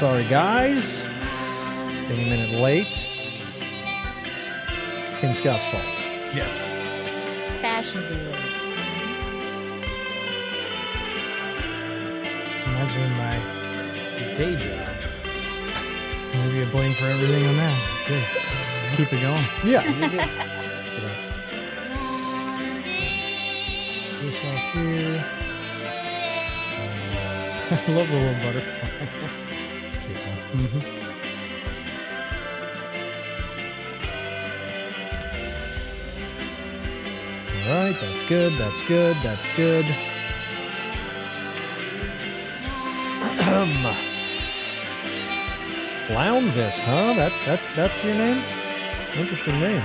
Sorry, guys. Being a minute late. King Scott's fault. Yes. Fashion dealer. Reminds me of my day job. I always get blamed for everything on that. It's good. Let's keep it going. Yeah, you did. This off here. I love the little butterfly. All right, that's good, that's good, that's good. Clownvis, huh? That's your name? Interesting name.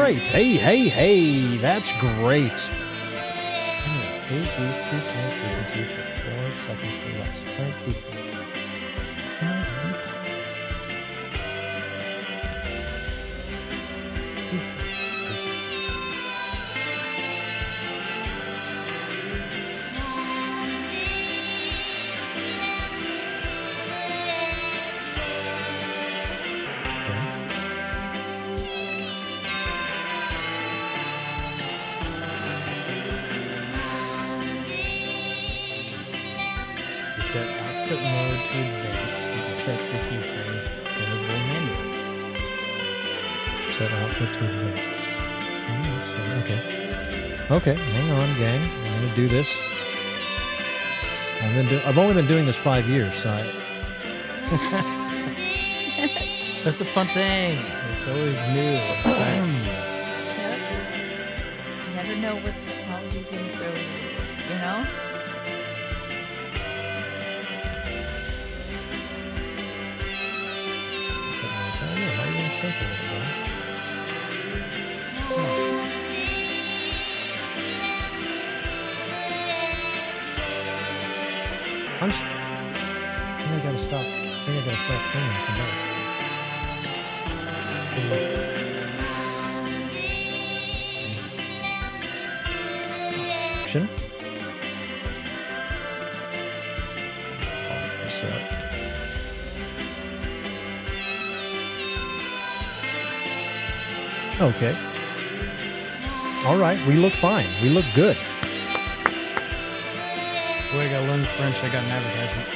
Great. Hey, that's great. Please use key frequency for 4 seconds or less. Current key frequency. Set output mode to advance. You can set the keyframe interval manually. Set output to advance. Okay, hang on, gang. I'm going to do this. I've only been doing this 5 years, so That's a fun thing. It's always new. Exciting. Yep. You never know what technology's going to throw you, you know? I think I gotta stop. I think I gotta stop streaming and come back. Action. Pop this up. Okay. All right, we look fine. We look good. Boy, I gotta learn French. I got an advertisement.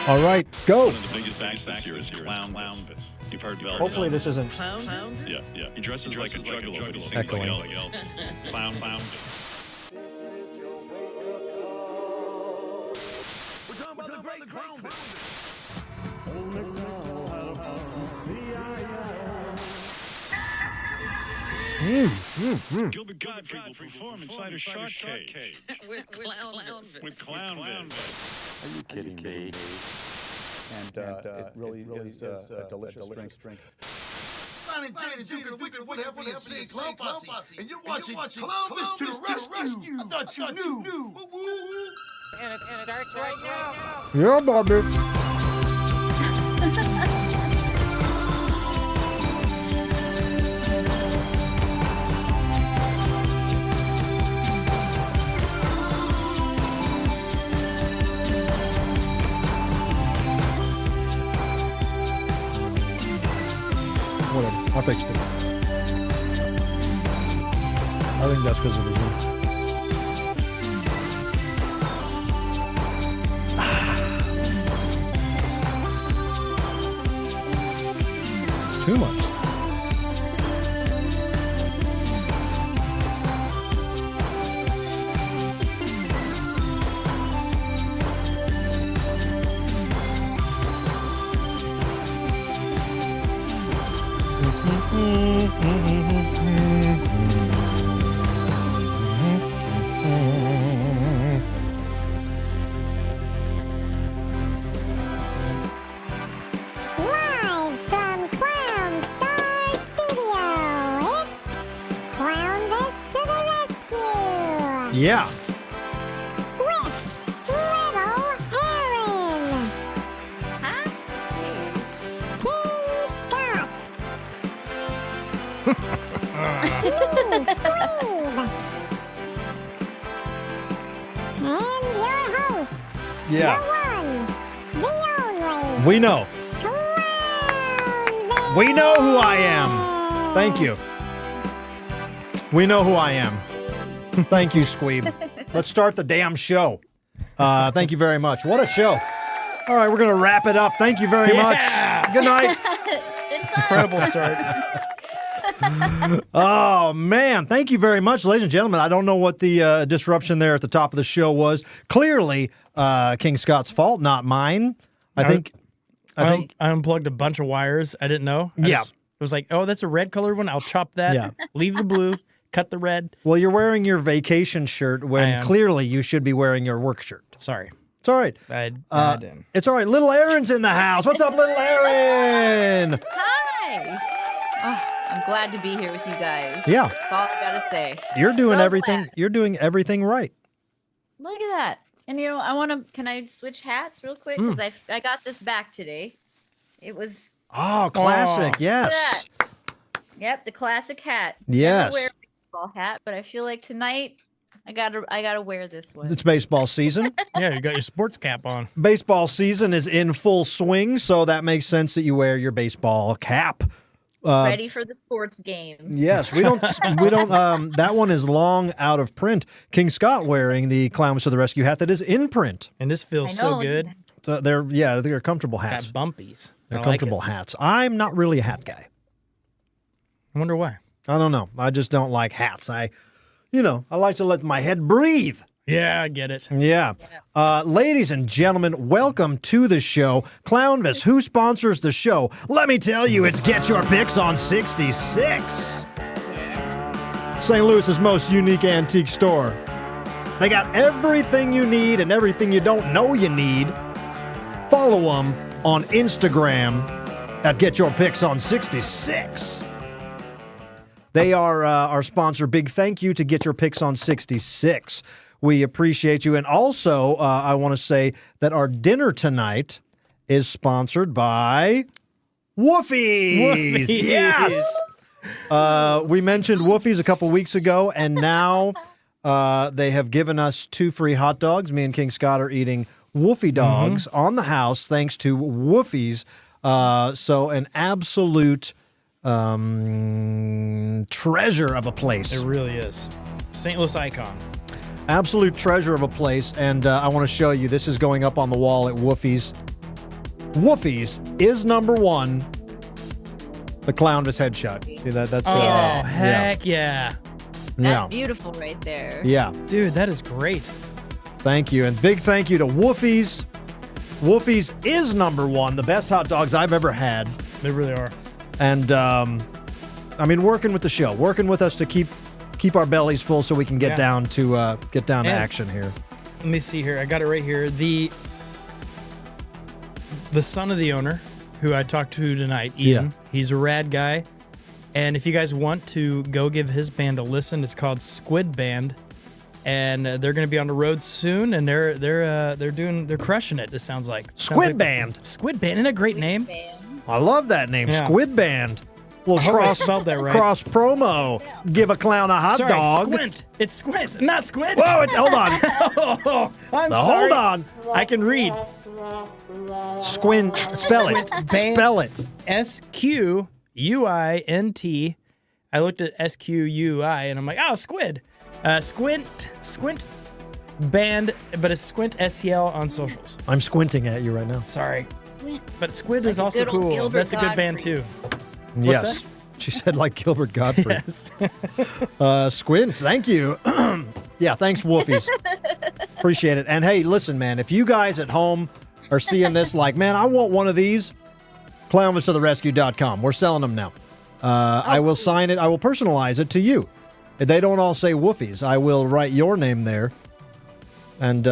All right, go. One of the biggest acts this year is Clownvis. You've heard Val. Hopefully this isn't Clown? Yeah. He dresses like a juggalo, but he sings Echoing. like Clownvis. We're talking about the great Clownvis. Gilbert Gottfried will perform inside a shark cage With Clownvis. with Clownvis. Are you kidding me? And it really is a delicious drink. Ron and Jay and Junior, the wicked, what have we seen? Clown Posse. And you're watching Clownvis to the rescue. I thought you knew. And it starts right now. Yeah, Bobby. 1, whatever. I fixed it. I think that's because of the room. Too much. Live from Clown Star Studio, it's Clownvis to the rescue Yeah. with Little Aaron, Huh? King Scott, me, Squeeb, and your host, Yeah. the one, the only, We know. Clownvis. We know who I am. Thank you. We know who I am. Thank you, Squeeb. Let's start the damn show. Thank you very much. What a show. All right, we're going to wrap it up. Thank you very much. Good night. Incredible start. Oh, man. Thank you very much, ladies and gentlemen. I don't know what the disruption there at the top of the show was. Clearly, King Scott's fault, not mine. I think I unplugged a bunch of wires. I didn't know. Yeah. It was like, oh, that's a red colored one. I'll chop that. Yeah. Leave the blue. Cut the red. Well, you're wearing your vacation shirt I when am. clearly you should be wearing your work shirt. Sorry. It's all right. I didn't. It's all right. Little Aaron's in the house. What's up, little Aaron? Hi. Oh, I'm glad to be here with you guys. Yeah, That's all I gotta say. you're doing So everything. glad. You're doing everything right. Look at that. And you know, can I switch hats real quick? Because I got this back today. It was, Oh, classic. Yes. yep, the classic hat. Yes. Never wear a baseball hat, but I feel like tonight I gotta wear this one. It's baseball season. Yeah, you got your sports cap on. Baseball season is in full swing, so that makes sense that you wear your baseball cap. Ready for the sports game. Yes, we don't. That one is long out of print. King Scott wearing the Clownvis to the Rescue hat that is in print. And this feels I so know. good. So they're comfortable hats. Got bumpies. They're I like comfortable it. hats. I'm not really a hat guy. I wonder why. I don't know. I just don't like hats. I like to let my head breathe. Yeah, I get it. Yeah. Ladies and gentlemen, welcome to the show. Clownvis, who sponsors the show? Let me tell you, it's Get Your Picks on 66. St. Louis's most unique antique store. They got everything you need and everything you don't know you need. Follow them on Instagram at Get Your Picks on 66. They are our sponsor. Big thank you to Get Your Picks on 66. We appreciate you. And also, I want to say that our dinner tonight is sponsored by Woofies. Woofies. Yes. We mentioned Woofies a couple weeks ago, and now they have given us 2 free hot dogs. Me and King Scott are eating Woofie dogs on the house thanks to Woofies. So an absolute treasure of a place. It really is. St. Louis icon. Absolute treasure of a place, and I want to show you. This is going up on the wall at Woofies. Woofies is number 1. The Clownvis headshot. See that? That's Oh, Yeah. heck yeah. That's beautiful right there. Yeah. Dude, that is great. Thank you, and big thank you to Woofies. Woofies is number 1. The best hot dogs I've ever had, They really are. and working with the show, working with us to keep our bellies full so we can get Yeah. down to And- action here. Let me see here. I got it right here. The son of the owner, who I talked to tonight, Ian. Yeah. He's a rad guy. And if you guys want to go give his band a listen, it's called Squid Band, and they're going to be on the road soon. And they're crushing it. It sounds like Squid Band. Squid Band, isn't that a great name? I love that name, Yeah. Squid Band. Well, I hope I spelled that right. cross promo. Give a clown a hot Sorry, dog. Squint. It's Squint, not Squid. Whoa! Hold on. Oh, I'm Now, sorry. hold on. I can read. Spell it. Band. Spell it. SQUID SQUINT. I looked at SQUI and I'm like, oh, squid. Squint band, but it's Squint SCL on socials. I'm squinting at you right now. Sorry. But Squid Like is a also good old cool. Gilbert That's a good band Gottfried. too. Yes. that? She said like Gilbert Gottfried. Yes. Squint, thank you. Yeah, thanks, Wolfies. Appreciate it. And hey, listen, man, if you guys at home are seeing this like, man, I want one of these, clownvistotherescue.com. We're selling them now. I will sign it. I will personalize it to you. If they don't all say Wolfies, I will write your name there and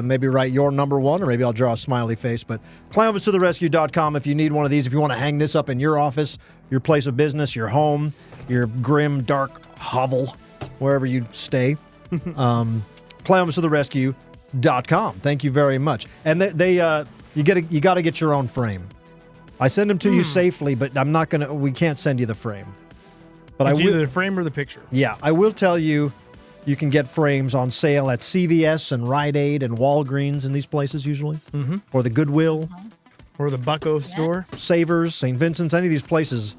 maybe write your number one, or maybe I'll draw a smiley face. But clownvistotherescue.com if you need one of these, if you want to hang this up in your office, your place of business, your home, your grim, dark hovel, wherever you stay. Clownvistotherescue.com. Thank you very much. And you got to get your own frame. I send them to you safely, but we can't send you the frame. But It's I will, either the frame or the picture. yeah, I will tell you, you can get frames on sale at CVS and Rite Aid and Walgreens and these places usually, or the Goodwill, Or the Bucko store. Savers, St. Vincent's, any of these places.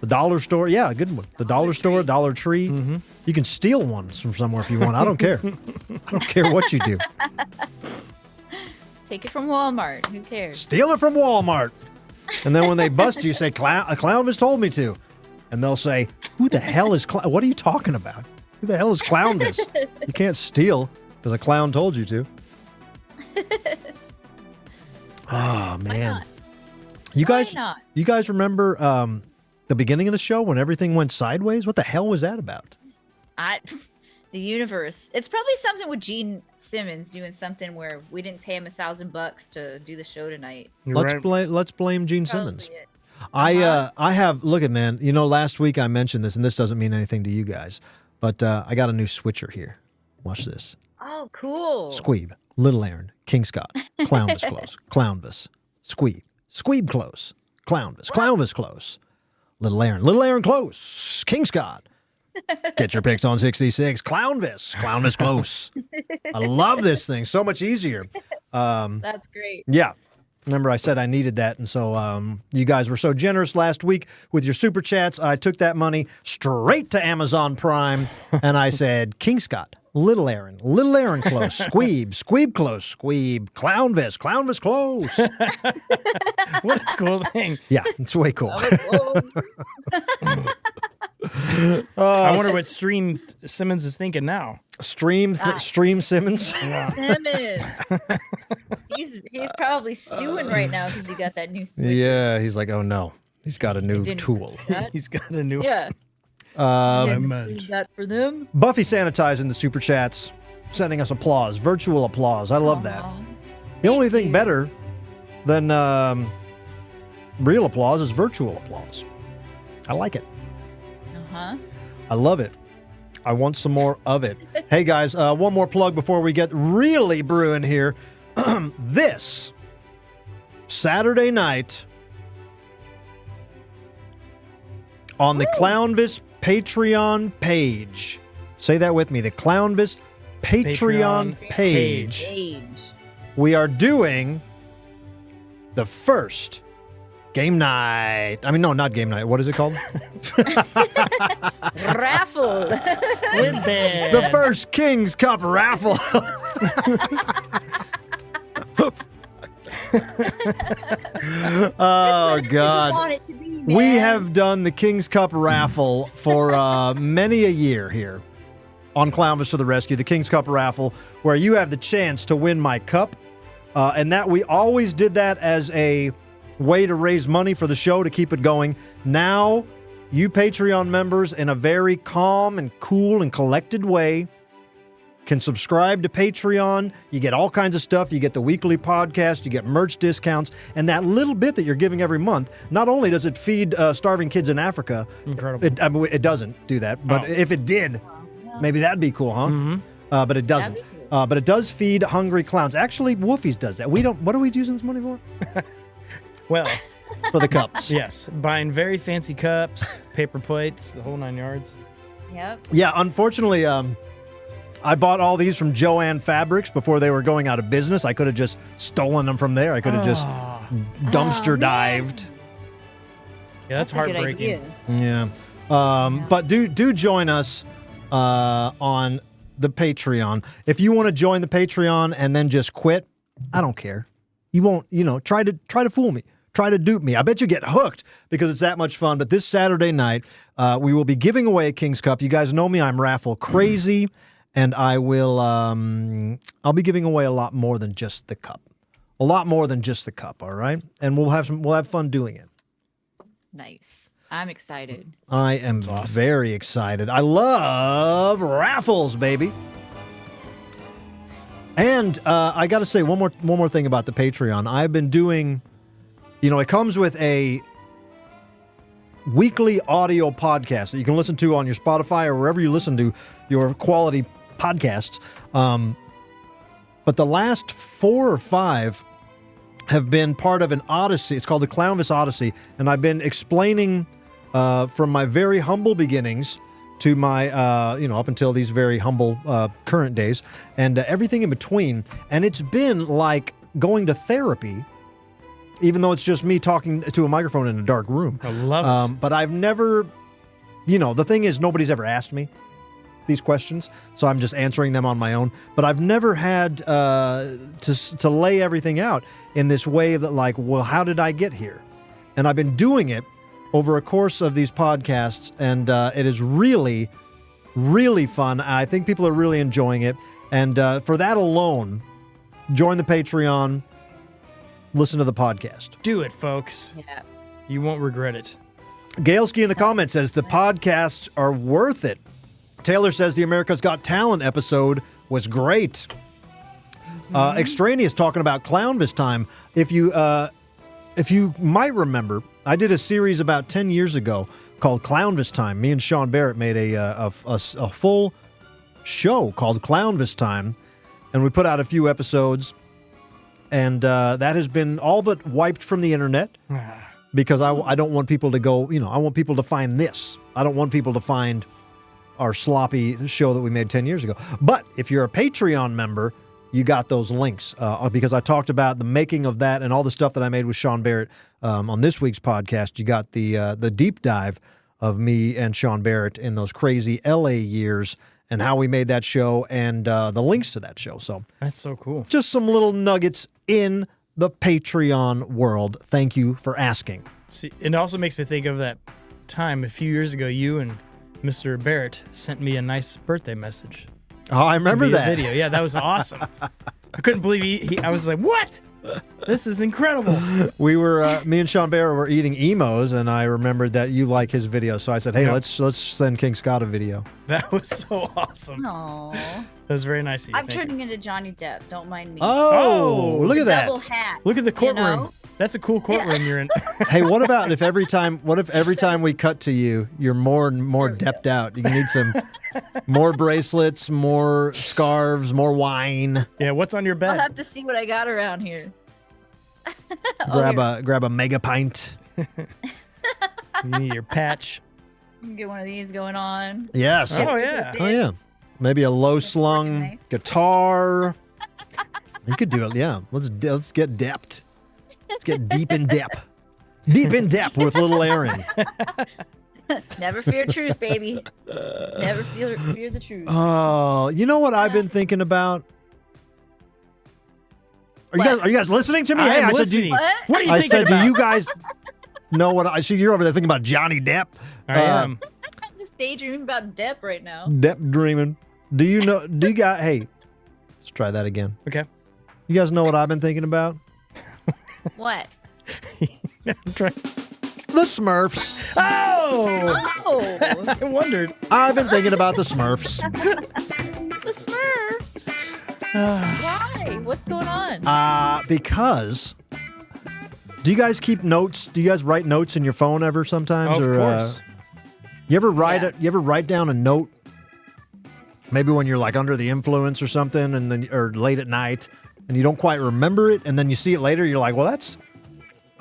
The dollar store, yeah, good one. The dollar store, Dollar Tree. You can steal one from somewhere if you want. I don't care. I don't care what you do. Take it from Walmart. Who cares? Steal it from Walmart. And then when they bust you, say, a Clownvis told me to. And they'll say, who the hell is what are you talking about? Who the hell is Clownvis? You can't steal because a clown told you to. Oh, man. not? You Why guys, not? you guys remember the beginning of the show when everything went sideways? What the hell was that about? The universe. It's probably something with Gene Simmons doing something where we didn't pay him $1,000 to do the show tonight. You're right. Let's blame Gene Simmons. Probably it. I have, look at, man, you know, last week I mentioned this, and this doesn't mean anything to you guys, but I got a new switcher here. Watch this. Oh, cool. Squeeb, Little Aaron, King Scott, Clownvis close, Clownvis, Squeeb close, Clownvis close, Little Aaron close, King Scott. Get your picks on 66, Clownvis close. I love this thing, so much easier. That's great. Yeah. Remember, I said I needed that, and so you guys were so generous last week with your super chats. I took that money straight to Amazon Prime, and I said, King Scott, Little Aaron close, Squeeb close, Clownvis close. What a cool thing. Yeah, it's way cool. Oh, I wonder what Stream Simmons is thinking now. Stream Simmons. Simmons. He's probably stewing right now because you got that new switch. Yeah, he's like, oh no, he's got a new Didn't tool. He's got a new Yeah. element. That for them. Buffy sanitizing the super chats, sending us applause, virtual applause. I love that. Aw. The only thing better than real applause is virtual applause. I like it. Uh-huh. I love it. I want some more of it. Hey guys, one more plug before we get really brewing here. This Saturday night on the Clownvis Patreon page. Say that with me. The Clownvis Patreon page. Age. We are doing the first game night. I mean, no, not game night. What is it called? Raffle. Squid Band. The first King's Cup raffle. Oh, I God. want it to be, We man. have done the King's Cup raffle for many a year here on Clownvis to the Rescue, the King's Cup raffle, where you have the chance to win my cup. And that we always did that as a way to raise money for the show to keep it going. Now, you Patreon members, in a very calm and cool and collected way, can subscribe to Patreon. You get all kinds of stuff. You get the weekly podcast. You get merch discounts. And that little bit that you're giving every month, not only does it feed starving kids in Africa. Incredible. It doesn't do that. But if it did, maybe that'd be cool, huh? Mm-hmm. But it doesn't. That'd be cool. But it does feed hungry clowns. Actually, Wolfies does that. We don't. What are we using this money for? Well, For the cups. yes. Buying very fancy cups, paper plates, the whole 9 yards. Yep. Yeah, unfortunately, I bought all these from Joann Fabrics before they were going out of business. I could have just stolen them from there. I could have just dumpster dived. Yeah, that's a good heartbreaking. idea. Yeah. But do join us on the Patreon. If you want to join the Patreon and then just quit, I don't care. You won't, try to fool me. Try to dupe me. I bet you get hooked because it's that much fun. But this Saturday night, we will be giving away a King's Cup. You guys know me. I'm raffle crazy. And I will, I'll be giving away a lot more than just the cup. A lot more than just the cup, all right? And we'll have fun doing it. Nice. I'm excited. I am very excited. I love raffles, baby. And I got to say one more thing about the Patreon. I've been doing, it comes with a weekly audio podcast that you can listen to on your Spotify or wherever you listen to your quality podcasts. But the last 4 or 5 have been part of an Odyssey. It's called the Clownvis Odyssey. And I've been explaining from my very humble beginnings to my, up until these very humble current days and everything in between. And it's been like going to therapy, even though it's just me talking to a microphone in a dark room. I love it. But I've never, the thing is nobody's ever asked me these questions, so I'm just answering them on my own. But I've never had to lay everything out in this way that like, well, how did I get here? And I've been doing it over a course of these podcasts, and it is really, really fun. I think people are really enjoying it. And for that alone, join the Patreon, listen to the podcast. Do it, folks. Yeah. You won't regret it. Galeski in the comments says the podcasts are worth it. Taylor says the America's Got Talent episode was great. Extraneous talking about Clownvis time. If you might remember, I did a series about 10 years ago called Clownvis Time. Me and Sean Barrett made a full show called Clownvis Time, and we put out a few episodes, and that has been all but wiped from the internet because I don't want people to go, I want people to find this. I don't want people to find our sloppy show that we made 10 years ago. But if you're a Patreon member, you got those links because I talked about the making of that and all the stuff that I made with Sean Barrett on this week's podcast. You got the deep dive of me and Sean Barrett in those crazy LA years and how we made that show and the links to that show. So That's so cool. just some little nuggets in the Patreon world. Thank you for asking. See, it also makes me think of that time a few years ago. You and Mr. Barrett sent me a nice birthday message. Oh, I remember via that video. Yeah, that was awesome. I couldn't believe I was like, what? This is incredible. We were, me and Sean Barrett were eating emos, and I remembered that you like his video. So I said, hey, Yep. let's send King Scott a video. That was so awesome. Aww. That was very nice of you. I'm Thank you. turning into Johnny Depp. Don't mind me. Oh, look at that. Double hat. Look at the courtroom. know? That's a cool courtroom you're in. Hey, what if every time we cut to you, you're more and more depped out? You need some more bracelets, more scarves, more wine. Yeah, what's on your I'll bed? have to see what I got around here. Grab a mega pint. You need your patch. Get one of these going on. Yes. Oh, yeah. Oh yeah. Maybe a low slung nice. guitar. You could do it. Yeah. Let's get depped. Let's get deep in depth. Deep in depth with little Aaron. Never fear truth, baby. Never fear the truth. Oh, you know what I've been thinking about? Are you guys listening to me? I am I listening. What? What are you I thinking said, about? do you guys know what I see? You're over there thinking about Johnny Depp. I am. I'm just daydreaming about Depp right now. Depp dreaming. Do you guys, hey, let's try that again. Okay. You guys know what I've been thinking about? What? I'm trying. The Smurfs. Oh! Oh, I wondered. I've been thinking about the Smurfs. the Smurfs. Why? What's going on? Because do you guys keep notes? Do you guys write notes in your phone ever sometimes? Of course. You ever write Yeah. it? You ever write down a note? Maybe when you're like under the influence or something, and then or late at night, and you don't quite remember it, and then you see it later, you're like, well, that's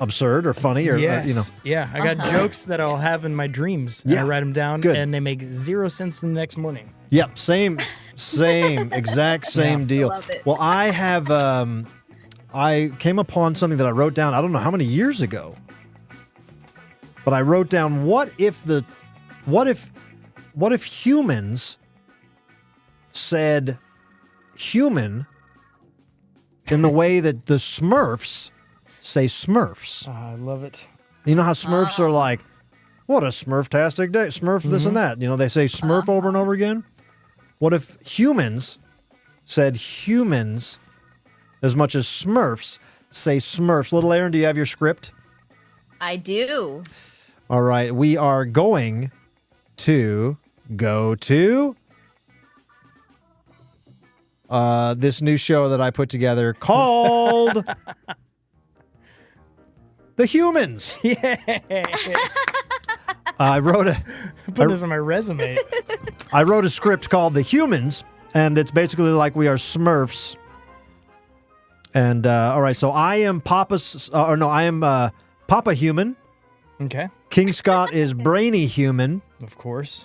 absurd or funny or Yes. you know. Yeah, I got jokes that I'll have in my dreams. Yeah. I write them down, Good. and they make 0 sense the next morning. Yep, same, exact same deal. Love it. Well, I have, I came upon something that I wrote down. I don't know how many years ago. But I wrote down, what if humans said human in the way that the Smurfs say Smurfs? I love it. You know how Smurfs are like, what a Smurf-tastic day, Smurf this and that. You know, they say Smurf over and over again. What if humans said humans as much as Smurfs say Smurfs? Little Aaron, do you have your script? I do. All right, we are going to go to this new show that I put together called The Humans. Yeah. I wrote a Put this on my resume. I wrote a script called The Humans, and it's basically like we are Smurfs. And all right, so I am Papa Human. Okay. King Scott is Brainy Human, Of course.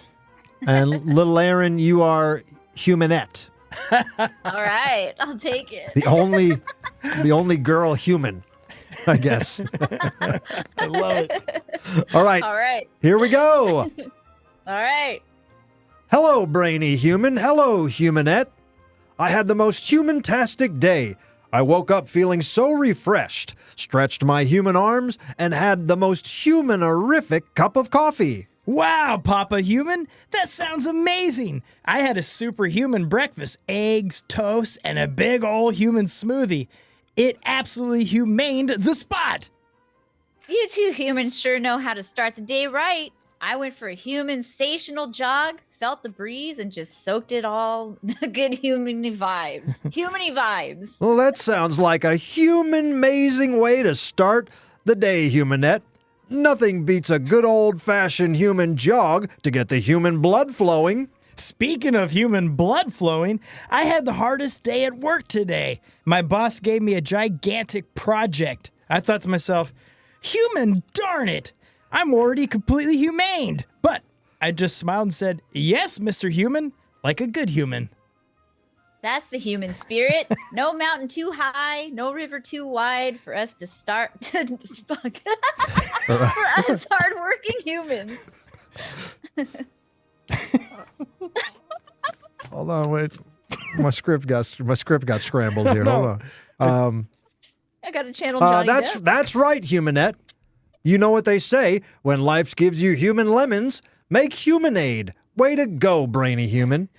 and Little Aaron, you are Humanette, All right, I'll take it. the only girl human, I guess. I love it. All right, All right, here we go. all right. Hello, Brainy Human. Hello, Humanette. I had the most human-tastic day. I woke up feeling so refreshed, stretched my human arms, and had the most human-orific cup of coffee. Wow, Papa Human, that sounds amazing. I had a superhuman breakfast, eggs, toast, and a big old human smoothie. It absolutely humaned the spot. You two humans sure know how to start the day right. I went for a human stational jog, felt the breeze, and just soaked it all. The good human-y vibes. Human-y vibes. Well, that sounds like a human-mazing way to start the day, Humanette. Nothing beats a good old-fashioned human jog to get the human blood flowing. Speaking of human blood flowing, I had the hardest day at work today. My boss gave me a gigantic project. I thought to myself, human, darn it. I'm already completely humaned. But I just smiled and said, yes, Mr. Human, like a good human. That's the human spirit. No mountain too high, no river too wide for us to start. Fuck. For us hardworking humans. Hold on, wait. My script got scrambled here. Hold on. I got to channel Johnny Depp. That's right, Humanette. You know what they say, when life gives you human lemons, make humanade. Way to go, Brainy Human.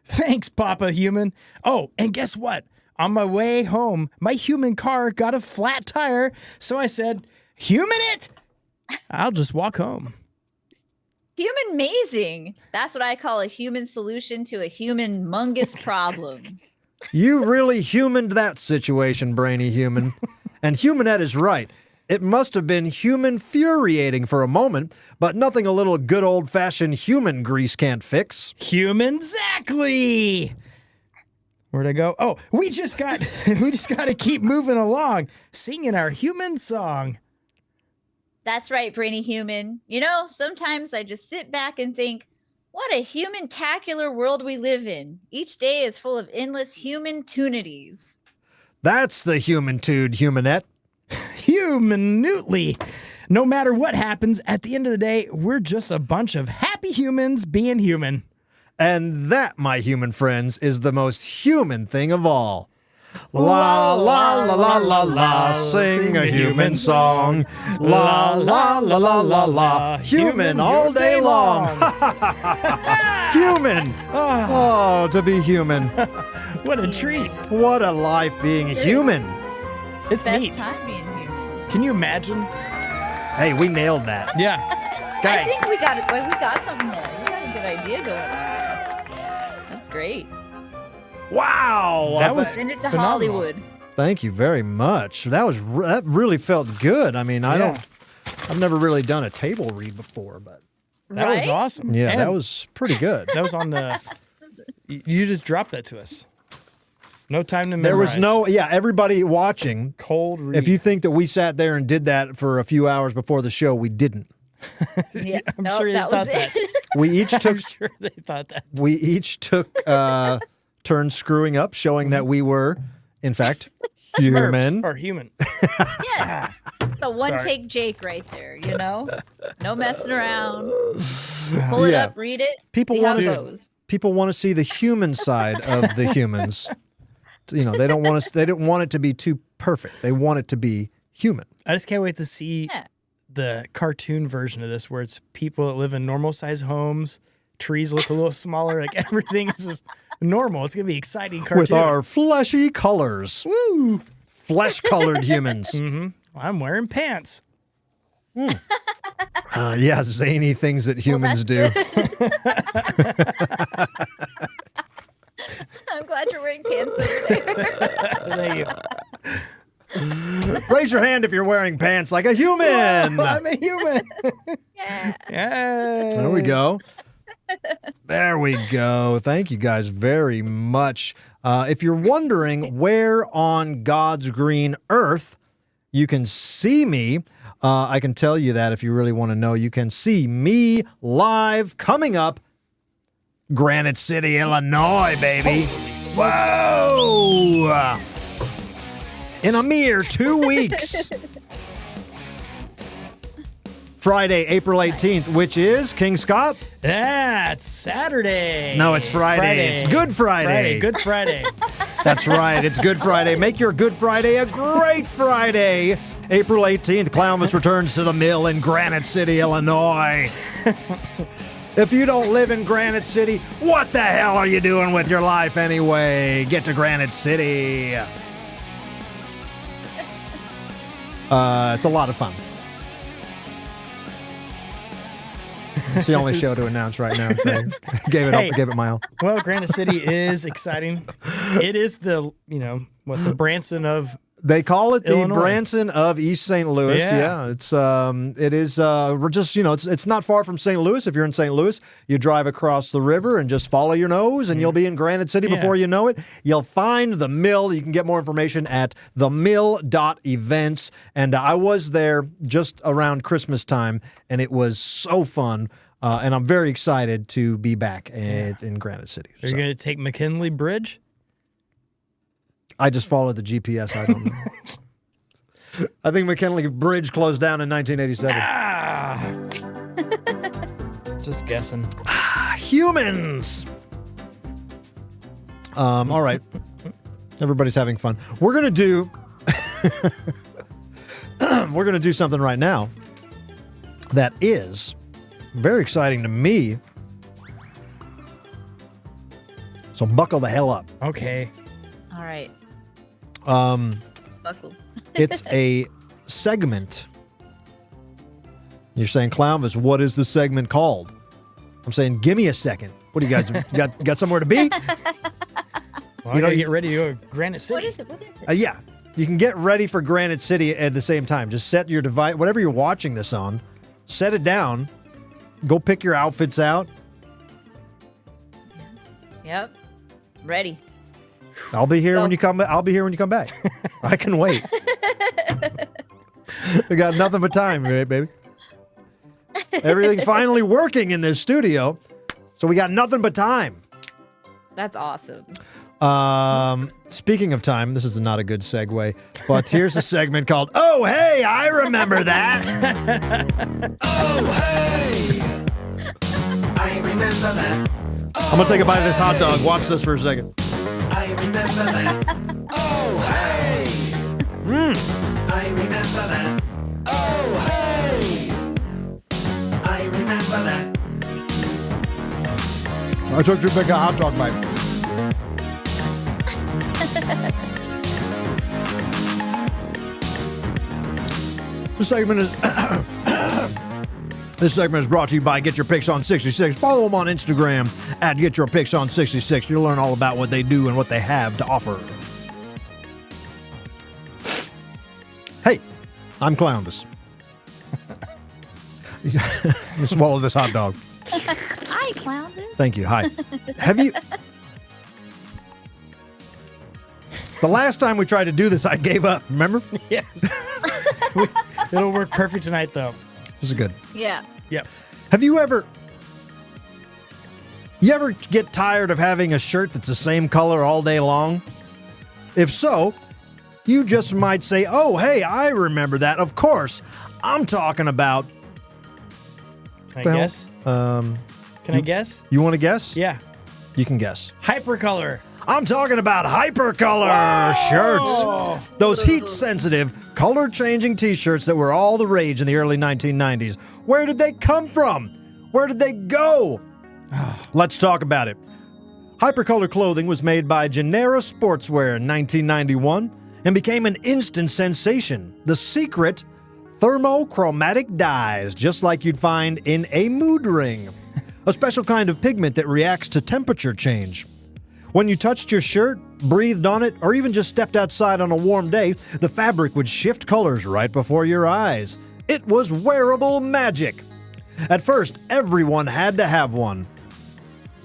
Thanks, Papa Human. Oh, and guess what? On my way home, my human car got a flat tire, so I said, human it! I'll just walk home. Human mazing. That's what I call a human solution to a human mungus problem. You really humaned that situation, Brainy Human. And Humanette is right. It must have been human-furiating for a moment, but nothing a little good old-fashioned human grease can't fix. Human-zactly! Where'd I go? Oh, we just got to keep moving along, singing our human song. That's right, Brainy Human. You know, sometimes I just sit back and think, what a human-tacular world we live in. Each day is full of endless human-tunities. That's the human-tude, Humanette. Humanutely. No matter what happens, at the end of the day, we're just a bunch of happy humans being human. And that, my human friends, is the most human thing of all. La la la la la la, sing a human song. La la la la la la, human all day long. Human! Oh, to be human. What a treat. What a life being human. It's Best neat. time being human. Can you imagine? Hey, we nailed that. Yeah. I Guys, think we got something there. We got a good idea going on there. That's great. Wow. that was Send it to phenomenal. Hollywood. Thank you very much. That really felt good. I mean, I've never really done a table read before, but That was Right? awesome. yeah, And that was pretty good. that was on the. You just dropped that to us. No time to memorize. There was everybody watching. cold read. If you think that we sat there and did that for a few hours before the show, we didn't. Yeah, I'm nope, sure they that was thought that. it. We each took I'm sure they thought that. turns screwing up, showing that we were, in fact, human. Smurfs are human. Yeah. The one Sorry. take Jake right there, you know? No messing around. Pull it Yeah. up, read it. People see how want it to goes. people want to see the human side of the humans. You know, they don't want us. They don't want it to be too perfect. They want it to be human. I just can't wait to see Yeah. the cartoon version of this, where it's people that live in normal size homes. Trees look a little smaller. Like everything is just normal. It's gonna be exciting cartoon. With our fleshy colors. Woo! Flesh-colored humans. I'm wearing pants. Yeah, zany things that humans do. I'm glad you're wearing pants over there. Thank you. Raise your hand if you're wearing pants like a human. I'm a human. Yeah. Yeah. There we go. There we go. Thank you guys very much. If you're wondering where on God's green earth you can see me, I can tell you that if you really want to know. You can see me live coming up Granite City, Illinois, baby. Whoa! In a mere 2 weeks. Friday, April 18th, which is King Scott. Yeah, it's Saturday. No, it's Friday. It's Good Friday. Good Friday. That's right. It's Good Friday. Make your Good Friday a great Friday. April 18th, Clownvis returns to the mill in Granite City, Illinois. If you don't live in Granite City, what the hell are you doing with your life anyway? Get to Granite City. It's a lot of fun. It's the only show to announce right now. So gave it my all. Well, Granite City is exciting. It is the Branson of. They call it the Illinois. Branson of East St. Louis. Yeah. It is. We're just, it's not far from St. Louis. If you're in St. Louis, you drive across the river and just follow your nose, and you'll be in Granite City before you know it. You'll find the mill. You can get more information at themill.events. And I was there just around Christmas time, and it was so fun. And I'm very excited to be back in Granite City. Are you going to take McKinley Bridge? I just followed the GPS. I don't know. I think McKinley Bridge closed down in 1987. Just guessing. Humans. All right. Everybody's having fun. We're gonna do. We're gonna do something right now that is very exciting to me. So buckle the hell up. Okay. All right. Buckle. It's a segment. You're saying, Clownvis, what is the segment called? I'm saying, give me a second. What do you guys got somewhere to be? Well, I gotta get ready to go to Granite City. What is it? What is it? Yeah, you can get ready for Granite City at the same time. Just set your device, whatever you're watching this on, set it down. Go pick your outfits out. Yep. Ready. I'll be here Go. when you come. I'll be here when you come back. I can wait. We got nothing but time, baby. Everything's finally working in this studio, so we got nothing but time. That's awesome. Speaking of time, this is not a good segue, but here's a segment called "Oh Hey, I Remember That." Oh, hey! I remember that. I'm gonna take a bite of this hot dog. Watch this for a second. I remember that. Oh, hey! I remember that. Oh, hey! I remember that. I took too big a hot dog bite. This segment is brought to you by Get Your Picks on 66. Follow them on Instagram at Get Your Picks on 66. You'll learn all about what they do and what they have to offer. Hey, I'm Clownvis. Let me swallow this hot dog. Hi, Clownvis. Thank you. Hi. Have you... The last time we tried to do this, I gave up. Remember? Yes. It'll work perfect tonight, though. This is good. Yeah. Yep. Have you ever get tired of having a shirt that's the same color all day long? If so, You just might say, oh, hey, I remember that. Of course, I'm talking about... Can I Well, guess? Can I guess? You want to guess? Yeah. You can guess. Hypercolor. I'm talking about Hypercolor shirts. Those heat-sensitive, color-changing T-shirts that were all the rage in the early 1990s. Where did they come from? Where did they go? Let's talk about it. Hypercolor clothing was made by Genera Sportswear in 1991 and became an instant sensation. The secret, thermochromatic dyes, just like you'd find in a mood ring. A special kind of pigment that reacts to temperature change. When you touched your shirt, breathed on it, or even just stepped outside on a warm day, the fabric would shift colors right before your eyes. It was wearable magic. At first, everyone had to have one.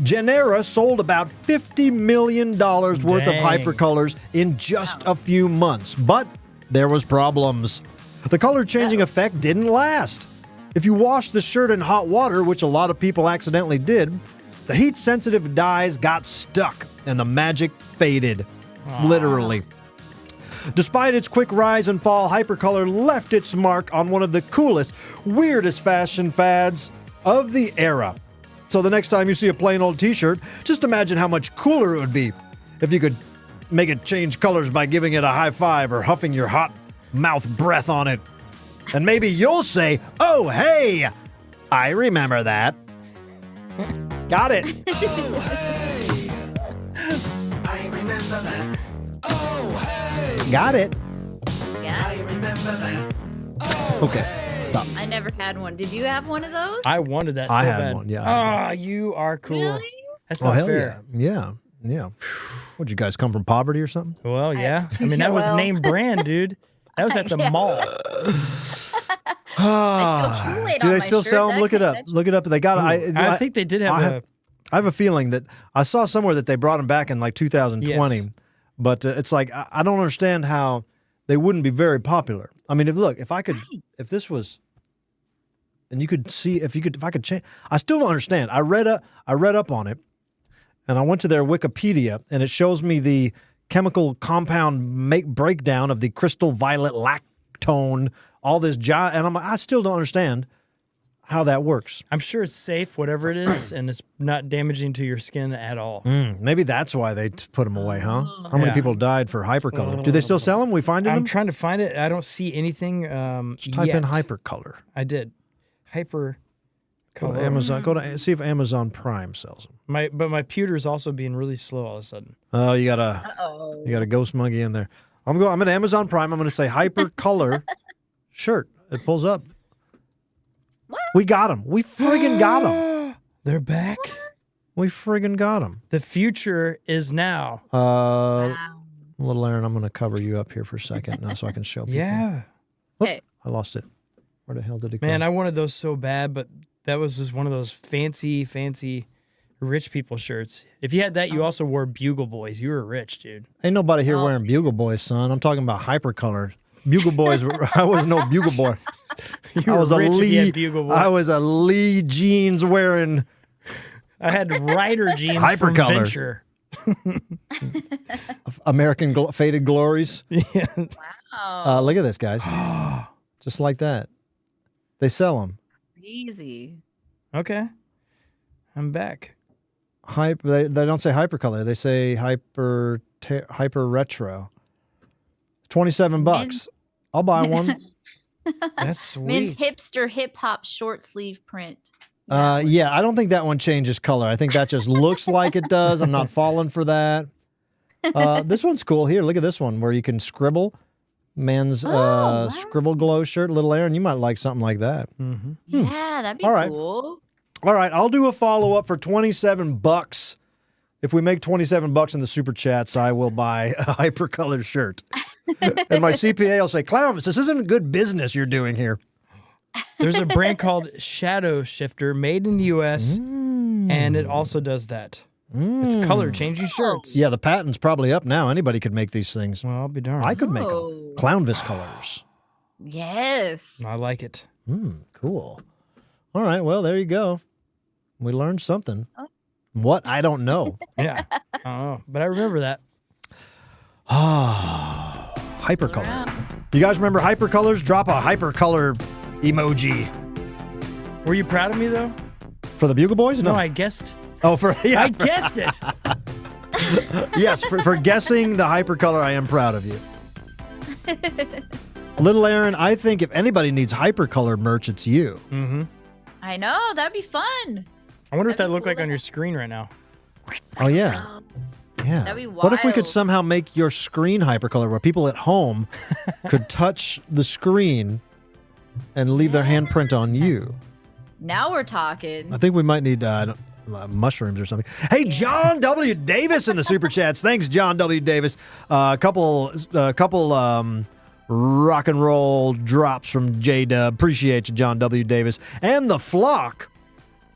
Genera sold about $50 million worth of Hypercolors in just a few months, but there was problems. The color-changing effect didn't last. If you washed the shirt in hot water, which a lot of people accidentally did, the heat-sensitive dyes got stuck and the magic faded. Literally. Despite its quick rise and fall, Hypercolor left its mark on one of the coolest, weirdest fashion fads of the era. So the next time you see a plain old t-shirt, just imagine how much cooler it would be if you could make it change colors by giving it a high five or huffing your hot mouth breath on it. And maybe you'll say, oh, hey, I remember that. Got it. I remember that. Oh, hey. Got it. Yeah. I remember that. Okay, stop. I never had one. Did you have one of those? I wanted that so I had bad. one, yeah. Ah, you are cool. Really? That's Oh, not hell fair. yeah. Yeah. Would you guys come from poverty or something? Well, yeah. I mean, that was Well. name brand, dude. That was at the mall. Kool-Aid Do on they my still shirt. sell them? That Look it could up. catch- Look it up. They got. I think they did have I have a feeling that I saw somewhere that they brought them back in like 2020, Yes. but it's like I don't understand how they wouldn't be very popular. I mean, if I could, if this was, and you could see if I could change. I still don't understand. I read up on it, and I went to their Wikipedia, and it shows me the chemical compound breakdown of the crystal violet lactone, all this and I'm like, I still don't understand how that works. I'm sure it's safe, whatever it is, and it's not damaging to your skin at all. Maybe that's why they put them away, huh? How many Yeah. people died for Hypercolor? Do they still sell them? We find I'm them? trying to find it. I don't see anything Just type in yet. Hypercolor. I did. Hyper Go to color. Amazon. Go to see if Amazon Prime sells them. But my pewter's also being really slow all of a sudden. Oh, you got Uh-oh. a ghost monkey in there. I'm at Amazon Prime. I'm going to say Hypercolor shirt. It pulls up. What? We got them. We friggin' got them. They're back. We friggin' got them. The future is now. Wow. Little Aaron, I'm going to cover you up here for a second now so I can show people. Yeah. Oop, Okay. I lost it. Where the hell did it go? Man, I wanted those so bad, but that was just one of those fancy rich people shirts. If you had that, you also wore Bugle Boys. You were rich, dude. Ain't nobody here wearing Bugle Boys, son. I'm talking about Hypercolor. Bugle Boys. I was no Bugle Boy. You I were was a rich if you Lee. had Bugle Boy. I was a Lee jeans wearing. I had Rider jeans from Hypercolor. Venture. American Faded Glories. Yeah. Wow. Look at this, guys. Just like that. They sell them. Easy. Okay. I'm back. They don't say Hypercolor. They say Hyper Retro. $27. I'll buy one. That's Men's sweet. hipster hip hop short sleeve print. Yeah, I don't think that one changes color. I think that just looks like it does. I'm not falling for that. This one's cool. Here, look at this one where you can scribble. Men's wow. scribble glow shirt. Little Aaron, you might like something like that. Yeah, that'd be All right. cool. All right, I'll do a follow-up for $27. If we make $27 in the super chats, I will buy a Hypercolor shirt. And my CPA will say, Clownvis, this isn't good business you're doing here. There's a brand called Shadow Shifter made in the U.S., and it also does that. It's color changing shirts. Yeah, the patent's probably up now. Anybody could make these things. Well, I'll be darned. I could make them. Oh. Clownvis colors. Yes. I like it. Cool. All right, well, there you go. We learned something. Oh. What? I don't know. Yeah. I don't know, but I remember that. Hypercolor. around. You guys remember Hypercolors? Drop a Hypercolor emoji. Were you proud of me though? For the Bugle Boys? No, I guessed. Oh, for yeah. I guessed it. Yes, for guessing the Hypercolor, I am proud of you. Little Aaron, I think if anybody needs Hypercolor merch, it's you. Mm-hmm. I know, that'd be fun. I wonder what That'd that be looked cool like to on your screen right now. Oh, yeah. Yeah. That'd be What if we could wild. somehow make your screen Hypercolor where people at home could touch the screen and leave their handprint on you? Now we're talking. I think we might need mushrooms or something. Hey, John W. Davis in the super chats. Thanks, John W. Davis. A couple rock and roll drops from J-Dub. Appreciate you, John W. Davis. And the Flock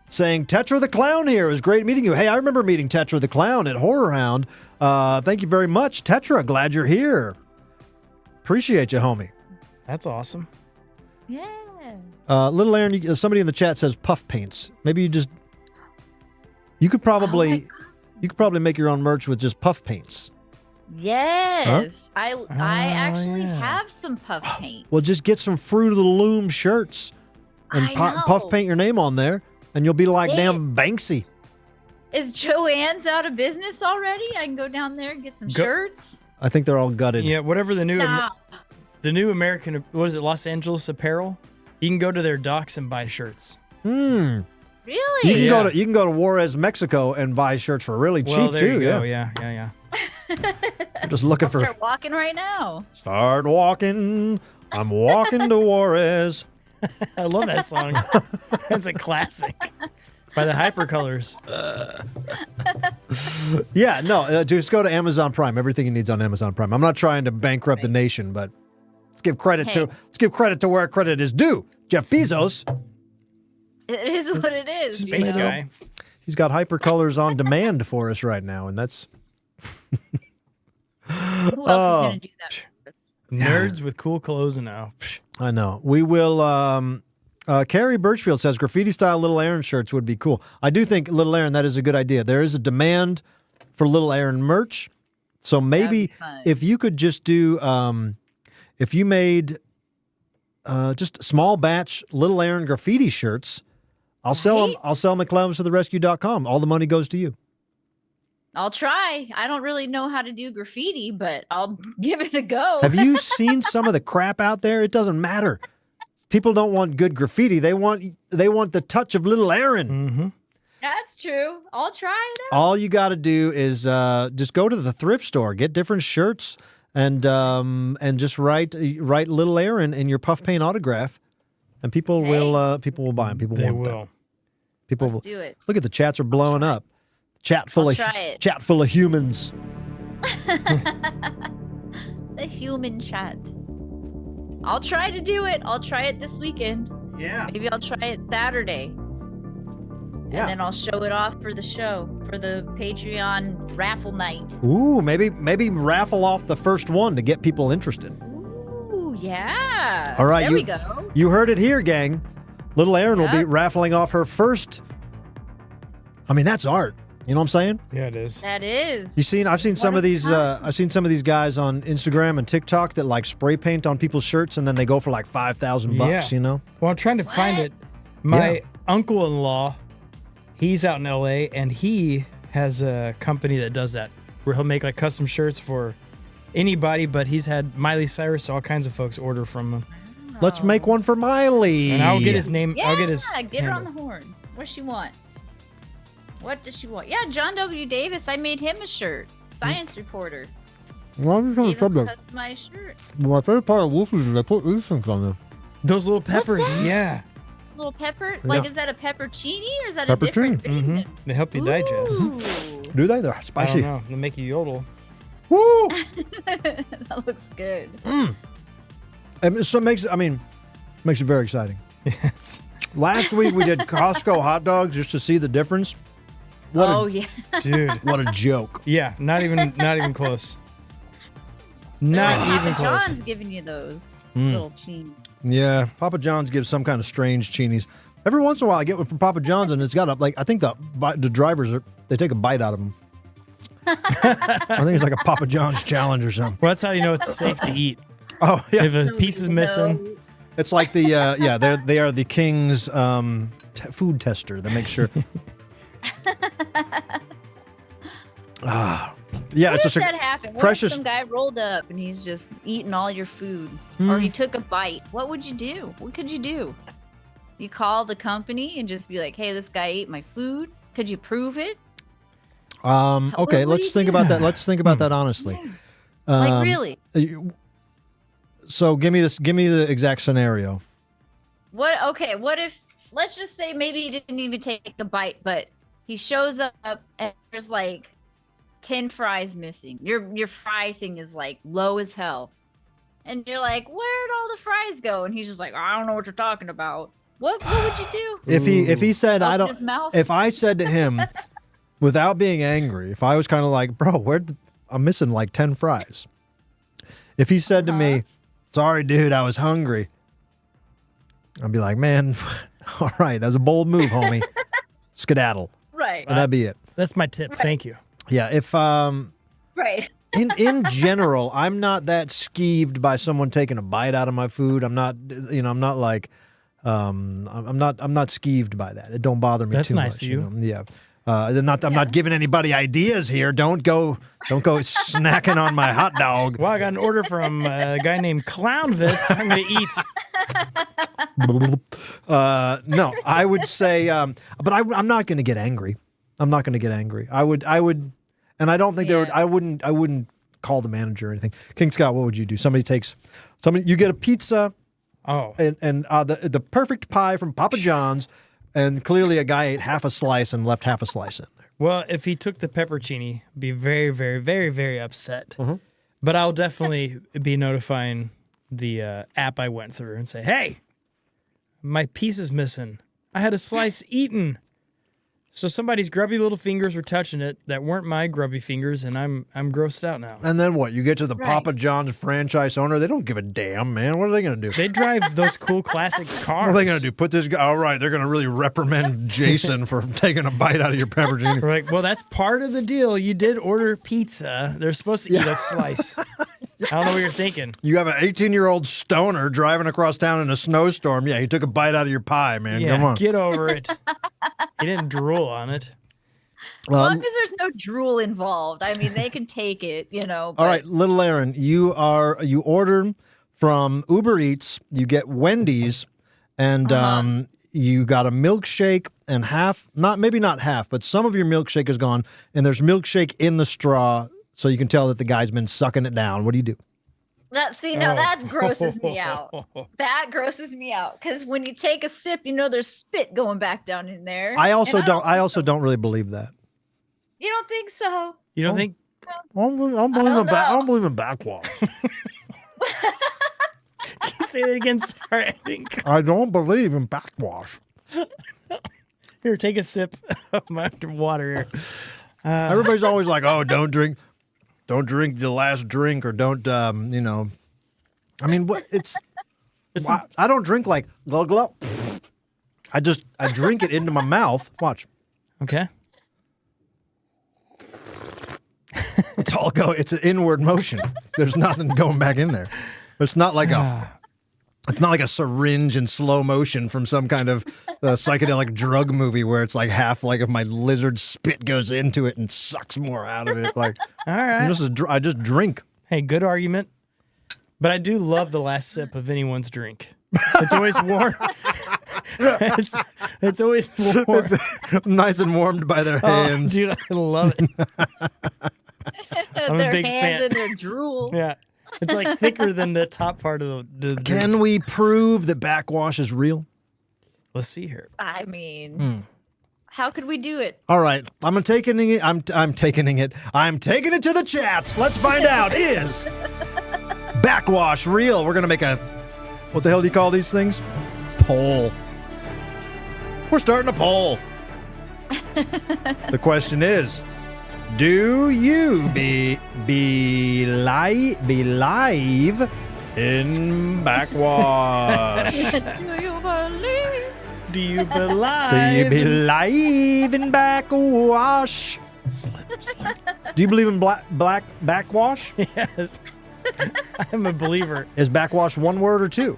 saying, Tetra the Clown here. It was great meeting you. Hey, I remember meeting Tetra the Clown at Horror Hound. Thank you very much, Tetra. Glad you're here. Appreciate you, homie. That's awesome. Yeah. Little Aaron, somebody in the chat says puff paints. Maybe you could probably make your own merch with just puff paints. Yes. I actually yeah. have some puff paint. Well, just get some Fruit of the Loom shirts and I know. puff paint your name on there, and you'll be like damn Banksy. Is Joanne's out of business already? I can go down there and get some Go- shirts. I think they're all gutted. Yeah, whatever the new Stop. the new American, what is it, Los Angeles Apparel? You can go to their docks and buy shirts. Really? You can go to Juarez, Mexico, and buy shirts for really Well, cheap there too. you go. Yeah. Yeah. I'm just looking I'll for. start walking right now. Start walking. I'm walking to Juarez. I love that song. That's a classic. By the Hypercolors. Yeah, no, just go to Amazon Prime. Everything he needs on Amazon Prime. I'm not trying to bankrupt the nation, but let's give credit to where credit is due. Jeff Bezos, It is what it is. you Space know? guy. he's got Hypercolors on demand for us right now, and that's Who else is going to do that for us? Nerds with cool clothes now. I know. We will. Carrie Birchfield says graffiti style Little Aaron shirts would be cool. I do think Little Aaron, that is a good idea. There is a demand for Little Aaron merch, so maybe fun. if you could just do, if you made just small batch Little Aaron graffiti shirts, I'll sell them. I'll sell them at clownvistotherescue.com. All the money goes to you. I'll try. I don't really know how to do graffiti, but I'll give it a go. Have you seen some of the crap out there? It doesn't matter. People don't want good graffiti. They want the touch of Little Aaron. Mm-hmm. That's true. I'll try it out. All you got to do is just go to the thrift store, get different shirts, and just write Little Aaron in your puff paint autograph, and people will buy them. People They want will. them. People Let's will. do it. Look at the chats are blowing up. Chat full I'll of try it. chat full of humans. The human chat. I'll try to do it. I'll try it this weekend. Yeah. Maybe I'll try it Saturday. Yeah. And then I'll show it off for the show, for the Patreon raffle night. Ooh, maybe raffle off the first one to get people interested. Ooh, yeah. All right, There we go. You heard it here, gang. Little Aaron will be Yeah. raffling off her first. I mean, that's art. You know what I'm saying? Yeah, it is. That is. I've seen some What of a these. time. I've seen some of these guys on Instagram and TikTok that like spray paint on people's shirts and then they go for like $5,000 bucks. Yeah. You know? Well, I'm trying to find What? it. My uncle-in-law, he's out in LA, and he has a company that does that, where he'll make like custom shirts for anybody. But he's had Miley Cyrus, so all kinds of folks order from him, Let's make one for Miley. and I'll get his name. Yeah, I'll get his. get her on the handle. horn. What does she want? What does she want? Yeah, John W. Davis. I made him a shirt. Science reporter. Well, I'm just Gave him a subject. customized shirt. My favorite part of Wolfies is they put these things on there. Those little peppers. that? Yeah. Little pepper? Like, Yeah. is that a peppercini or is that Peppercini. a different thing? Mm-hmm. They help you digest. Ooh. Do they? They're I spicy. don't know. They make you yodel. Woo! That looks good. And so makes it very exciting. Yes. Last week we did Costco hot dogs just to see the difference. What Oh, a yeah. Dude. what a joke. Yeah. Not even close. Not even close. John's giving you those Mm. little cheese. Yeah, Papa John's gives some kind of strange cheenies. Every once in a while, I get one from Papa John's, and it's got a I think the drivers they take a bite out of them. I think it's like a Papa John's challenge or something. Well, that's how you know it's safe to eat. Oh yeah, If a piece is missing, No. it's like the they are the king's food tester that makes sure. Yeah, What it's if just that a happened? What precious. if some guy rolled up and he's just eating all your food, or he took a bite? What would you do? What could you do? You call the company and just be like, "Hey, this guy ate my food. Could you prove it?" Okay, what do let's you think do? about that. Let's think about that honestly. Like really? So give me the exact scenario. What? Okay, what if? Let's just say maybe he didn't even take a bite, but he shows up and there's like 10 fries missing. Your fry thing is like low as hell, and you're like, "Where'd all the fries go?" And he's just like, "I don't know what you're talking about." What would you do? If he said I Open don't, his mouth? if I said to him, without being angry, if I was kind of like, bro, I'm missing like 10 fries. If he said to me, sorry, dude, I was hungry, I'd be like, man, all right, that was a bold move, homie. Skedaddle. Right. And that'd be it. that's my tip. Thank you. Yeah. If Right. in general, I'm not that skeeved by someone taking a bite out of my food. I'm not, I'm not like, I'm not skeeved by that. It don't bother me That's too nice much. of you. Yeah. I'm not giving anybody ideas here. Don't go snacking on my hot dog. Well, I got an order from a guy named Clownvis. I'm going to eat. No, I would say, but I'm not going to get angry. I'm not going to get angry. I would, and I don't think I wouldn't call the manager or anything. King Scott, what would you do? You get a pizza Oh, and the perfect pie from Papa John's, and clearly a guy ate half a slice and left half a slice in there. well, if he took the peppercini, I'd be very, very, very, very upset. But I'll definitely be notifying the app I went through and say, hey, my piece is missing. I had a slice eaten. So somebody's grubby little fingers were touching it that weren't my grubby fingers, and I'm grossed out now. And then what? You get to the Right. Papa John's franchise owner. They don't give a damn, man. What are they going to do? They drive those cool classic cars. What are they going to do? Put this guy? All right, they're going to really reprimand Jason for taking a bite out of your pepperoni. We're like, well, that's part of the deal. You did order pizza. They're supposed to eat a slice. I don't know what you're thinking. You have an 18-year-old stoner driving across town in a snowstorm. Yeah, he took a bite out of your pie, man. Come Yeah, on. get over it. He didn't drool on it. As long as there's no drool involved. I mean, they can take it, But All right, little Aaron, you order from Uber Eats, you get Wendy's, and you got a milkshake and maybe not half, but some of your milkshake is gone, and there's milkshake in the straw, so you can tell that the guy's been sucking it down. What do you do? That grosses me out. That grosses me out because when you take a sip, there's spit going back down in there. I also And don't. I also don't really believe that. You don't think so? You don't think? I don't believe in backwash. Can you say that again? Sorry, I think. I don't believe in backwash. Here, take a sip of my water here. Everybody's always like, "Oh, don't drink the last drink," or don't, I mean, what? I don't drink like glug glug. I drink it into my mouth. Watch. Okay. It's an inward motion. There's nothing going back in there. It's not like a syringe in slow motion from some kind of psychedelic drug movie where it's like half like if my lizard spit goes into it and sucks more out of it. Like, All right. I just drink. Hey, good argument. But I do love the last sip of anyone's drink. It's always warm. it's always warm. Nice and warmed by their Oh, hands. dude, I love it. I'm a their big hands fan. and their drool. Yeah. It's like thicker than the top part of the drink. Can we prove that backwash is real? Let's see here. I mean, how could we do it? All right, I'm taking it. I'm taking it. I'm taking it to the chats. Let's find out. Is backwash real? We're gonna make what the hell do you call these things? Poll. We're starting a poll. The question is, do you be live in backwash? Do you believe? Do you Do you believe? be live in backwash? Slip, slip. Do you believe in black backwash? Yes. I'm a believer. Is backwash one word or two?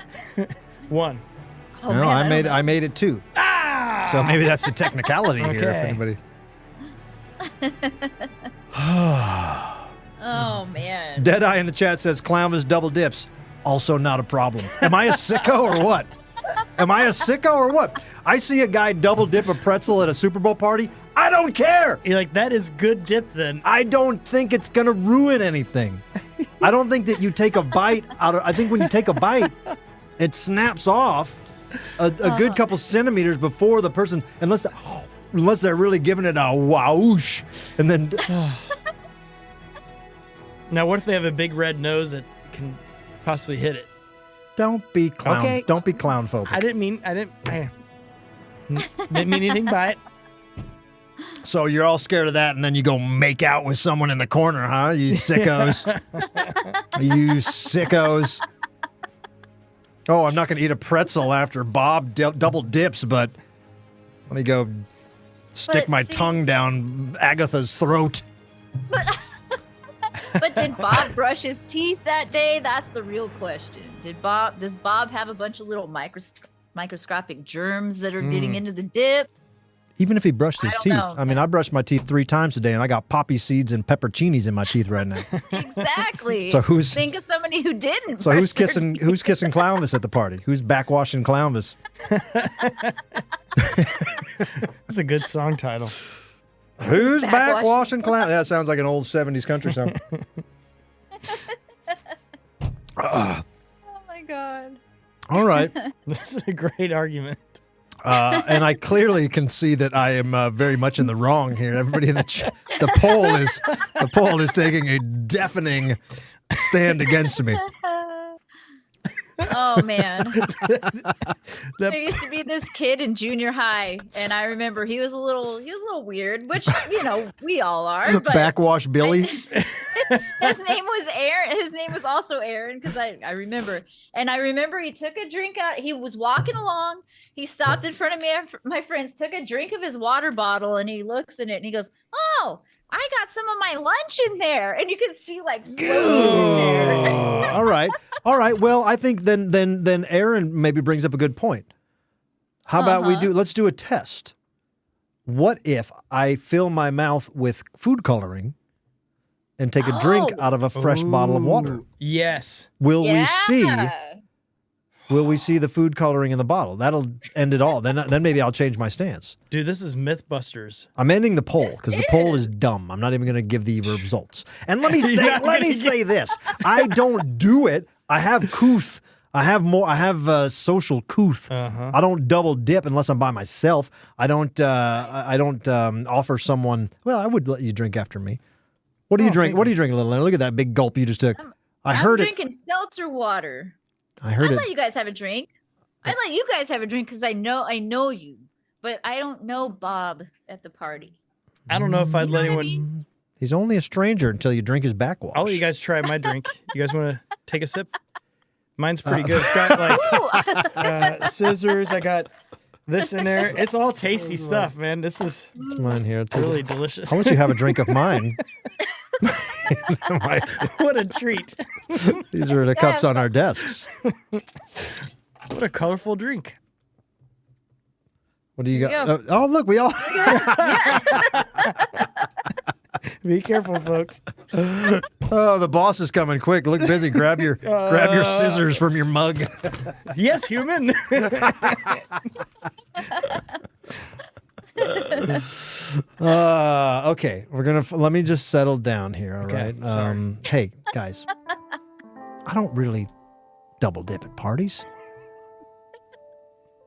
One. Oh, No, man, I made it two. Ah! So maybe that's the technicality here. If Okay. anybody. Oh man. Deadeye in the chat says Clownvis double dips. Also not a problem. Am I a sicko or what? Am I a sicko or what? I see a guy double dip a pretzel at a Super Bowl party. I don't care. You're like, that is good dip then. I don't think it's gonna ruin anything. I don't think that you take a bite out of. I think when you take a bite, it snaps off a good couple centimeters before the person, unless they're really giving it a whoosh, and then. Now, what if they have a big red nose that can possibly hit it? Don't be clown. Okay. Don't be clown phobic. I didn't mean anything by it. So you're all scared of that, and then you go make out with someone in the corner, huh? You sickos. You sickos. Oh, I'm not going to eat a pretzel after Bob double dips, but let me go stick But my see- tongue down Agatha's throat. But did Bob brush his teeth that day? That's the real question. Does Bob have a bunch of little microscopic germs that are getting into the dip? Even if he brushed his don't teeth. know. I mean, I brushed my teeth 3 times a day, and I got poppy seeds and pepperoncinis in my teeth right now. Exactly. So who's- think of somebody who didn't? So who's brush their kissing? teeth. Who's kissing Clownvis at the party? Who's backwashing Clownvis? That's a good song title. Who's backwashing backwashing Clown? That sounds like an old 70s country song. Oh my god. All right. This is a great argument. And I clearly can see that I am very much in the wrong here. Everybody in the poll is taking a deafening stand against me. Oh man. There used to be this kid in junior high, and I remember he was a little weird, which we all are. But Backwash Billy. his name was Aaron. His name was also Aaron because I remember. And I remember he took a drink out. He was walking along. He stopped in front of me, my friends, took a drink of his water bottle, and he looks in it and he goes, "Oh, I got some of my lunch in there." And you can see like floaties in there. All right. Well, I think then Aaron maybe brings up a good point. How about let's do a test. What if I fill my mouth with food coloring and take a drink out of a fresh bottle of water? Yes. Will we see the food coloring in the bottle? That'll end it all. Then maybe I'll change my stance. Dude, this is Mythbusters. I'm ending the poll because the poll is dumb. I'm not even going to give the results. And let me say this. I don't do it. I have couth. I have social couth. I don't double dip unless I'm by myself. I don't offer someone. Well, I would let you drink after me. What do you drink? What do you drink, little Leonard? Look at that big gulp you just took. I'm drinking seltzer water. I heard I'd it. let you guys have a drink. I'd let you guys have a drink because I know you, but I don't know Bob at the party. I don't know if I'd let know what I anyone. mean? He's only a stranger until you drink his backwash. I'll let you guys try my drink. You guys want to take a sip? Mine's pretty good. It's got like scissors. I got this in there. It's all tasty stuff, man. This is Come on here. really delicious. How about you have a drink of mine? What a treat. These are the cups on our desks. What a colorful drink. What do you Here got? you Oh, look, we all. Be careful, folks. Oh, the boss is coming quick. Look busy. Grab your scissors from your mug. Yes, human. Okay, let me just settle down here. All Okay, right. sorry. Hey guys, I don't really double dip at parties.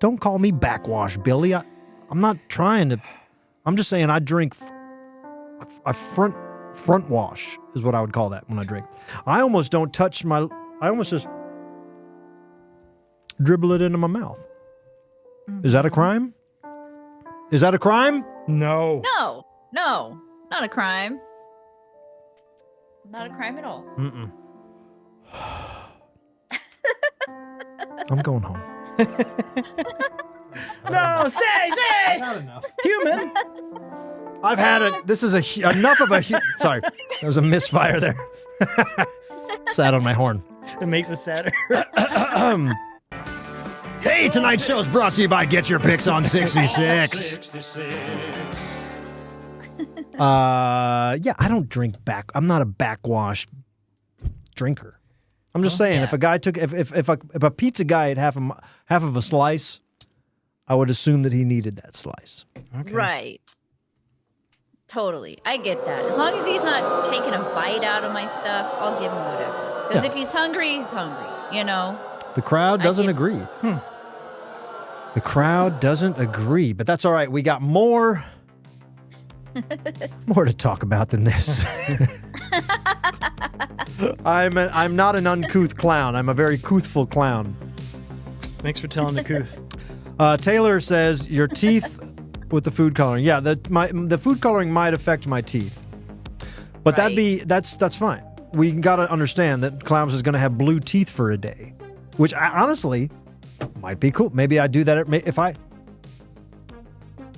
Don't call me backwash, Billy. I'm not trying to. I'm just saying I drink a front wash is what I would call that when I drink. I almost don't touch my. I almost just dribble it into my mouth. Is that a crime? Is that a crime? No. No, not a crime. Not a crime at all. Mm-mm. I'm going home. No, say. Not enough. Human. I've had it. This is enough of a. Sorry, there was a misfire there. Sat on my horn. It makes it sadder. Hey, tonight's show is brought to you by Get Your Picks on 66. Yeah, I don't drink back. I'm not a backwash drinker. I'm just saying, if a guy took, if a pizza guy had half of a slice, I would assume that he needed that slice. Okay. Right. Totally. I get that. As long as he's not taking a bite out of my stuff, I'll give him whatever. Because if he's hungry, he's hungry, you know? The crowd doesn't agree. The crowd doesn't agree, but that's all right. We got more to talk about than this. I'm not an uncouth clown. I'm a very couthful clown. Thanks for telling the couth. Taylor says your teeth with the food coloring. Yeah, the food coloring might affect my teeth, but that's fine. We got to understand that Clownvis is going to have blue teeth for a day, which honestly might be cool. Maybe I do that if I.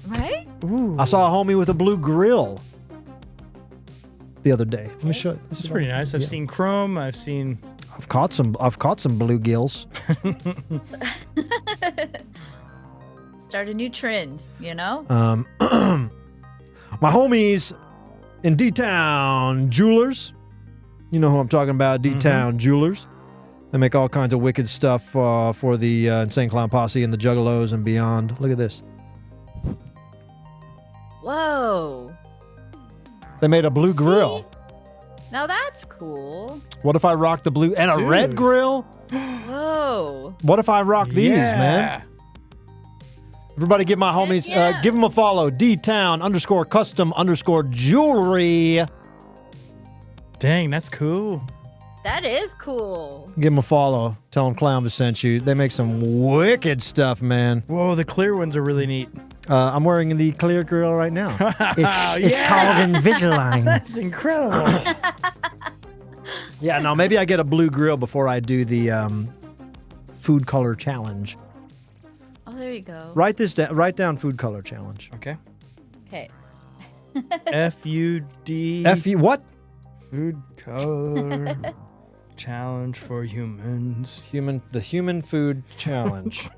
Right? Ooh. I saw a homie with a blue grill the other day. Let me show you. It's pretty nice. I've seen chrome. I've caught some blue gills. Start a new trend, you know? My homies in D-Town Jewelers. You know who I'm talking about, D-Town Jewelers. They make all kinds of wicked stuff for the Insane Clown Posse and the Juggalos and beyond. Look at this. Whoa. They made a blue grill. Now that's cool. What if I rock the blue and a red grill? Whoa. What if I rock these, man? Everybody give my homies, give them a follow. D-Town_custom_jewelry. Dang, that's cool. That is cool. Give them a follow. Tell them Clownvis sent you. They make some wicked stuff, man. Whoa, the clear ones are really neat. I'm wearing the clear grill right now. It's called Invisalign. That's incredible. Yeah, no, maybe I get a blue grill before I do the food color challenge. Oh, there you go. Write this down. Write down food color challenge. Okay. Okay. FUD. What? Food color challenge for humans. The human food challenge.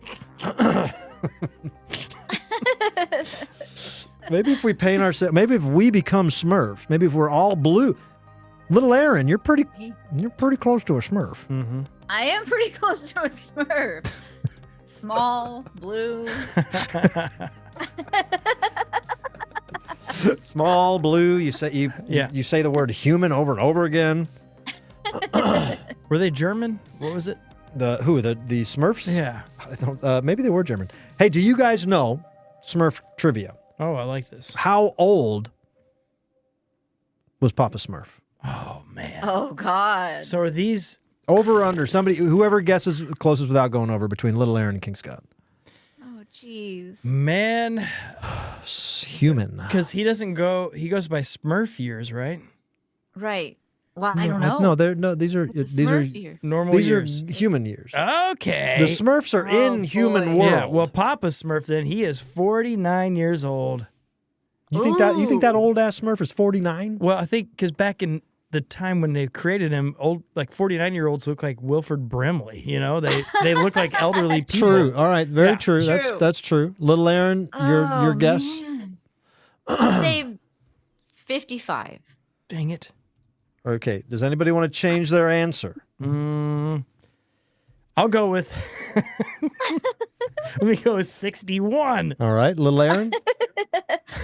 Maybe if we paint ourselves, maybe if we become Smurfs, maybe if we're all blue. Little Aaron, you're pretty close to a Smurf. Mm-hmm. I am pretty close to a Smurf. Small, blue. Small, blue. You say you say the word human over and over again. Were they German? What was it? The Smurfs? Yeah. I don't, maybe they were German. Hey, do you guys know Smurf trivia? Oh, I like this. How old was Papa Smurf? Oh man. Oh God. So are these over or under? Whoever guesses closest without going over between Little Aaron and King Scott. Oh jeez. Man. Human. Because he goes by Smurf years, right? Right. Well, I don't know. These are normal years. Are human years. Okay. The Smurfs are in human world. Yeah, well, Papa Smurf, then, he is 49 years old. You think that old ass Smurf is 49? Well, I think because back in the time when they created him, 49-year-olds look like Wilford Brimley. You know, they look like elderly people. True. All right. Very true. True. That's true. Little Aaron, your guess? Man. I'll say 55. Dang it. Okay. Does anybody want to change their answer? I'll go with. Let me go with 61. All right, Little Aaron.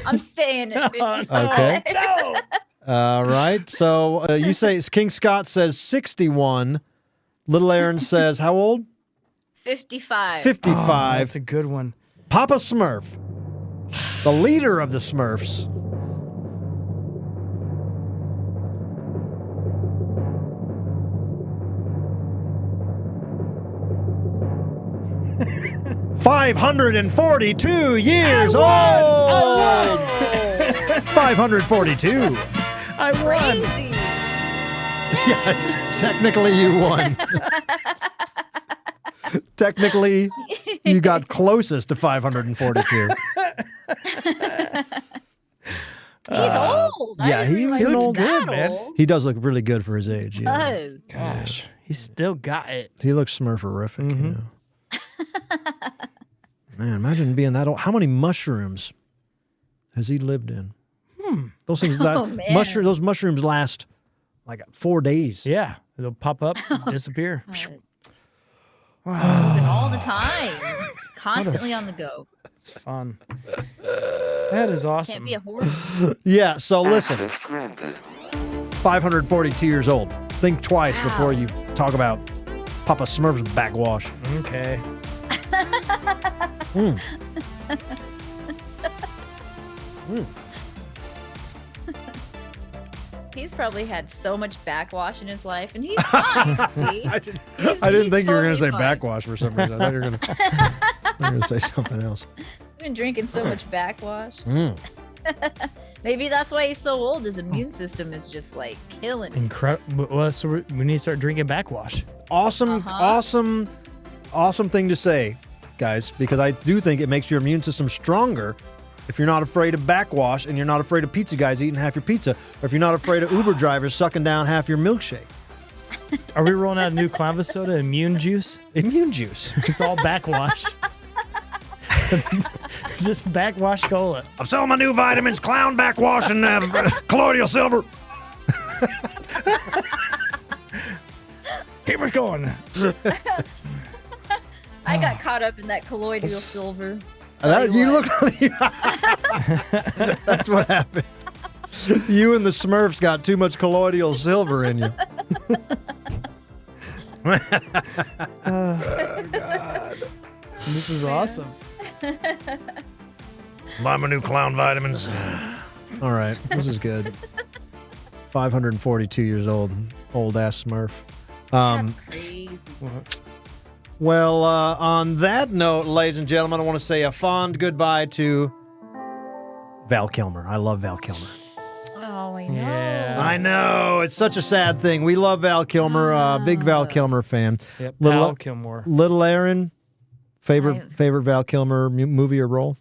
I'm saying it. 55. Okay. No. All right. So you say King Scott says 61. Little Aaron says how old? 55. 55. Oh, that's a good one. Papa Smurf, the leader of the Smurfs. $542 years old. 542. I won. Crazy. Yeah, technically you won. Technically, you got closest to 542. old. I Yeah, didn't he was realize an was old that man. old. He does look really good for his age. Yeah. Does. Gosh, he still got it. He looks Smurferific. Yeah. Man, imagine being that old. How many mushrooms has he lived in? Those things Oh, man. those mushrooms last like 4 days. Yeah, they'll pop up, disappear. Moving all the time. Constantly on the go. It's fun. That is Can't awesome. be a horse. Yeah, so listen. 542 years old. Think twice Wow. before you talk about Papa Smurf's backwash. Okay. Mm. Mm. He's probably had so much backwash in his life, and he's fine. See? I didn't He's think you were going to say totally fine. backwash for some reason. I thought you were going to say something else. He's been drinking so much backwash. Mm. Maybe that's why he's so old. His immune system is just like killing him. Incredible. Well, so we need to start drinking backwash. Awesome, awesome thing to say, guys, because I do think it makes your immune system stronger if you're not afraid of backwash and you're not afraid of pizza guys eating half your pizza, or if you're not afraid of Uber drivers sucking down half your milkshake. Are we rolling out a new Clownvis soda, Immune Juice? Immune juice. It's all backwash. Just backwash cola. I'm selling my new vitamins, clown backwash, and colloidal silver. Keep it going. I got caught up in that colloidal silver. You look. That's what happened. You and the Smurfs got too much colloidal silver in you. This is awesome. Buy my new clown vitamins. All right, this is good. 542 years old, old ass Smurf. That's crazy. Well, on that note, ladies and gentlemen, I want to say a fond goodbye to Val Kilmer. I love Val Kilmer. Oh, I know. Yeah. I know. It's such a sad thing. We love Val Kilmer. Big Val Kilmer fan. Yep. Little- Val Kilmer. Little Aaron, favorite Val Kilmer movie or role?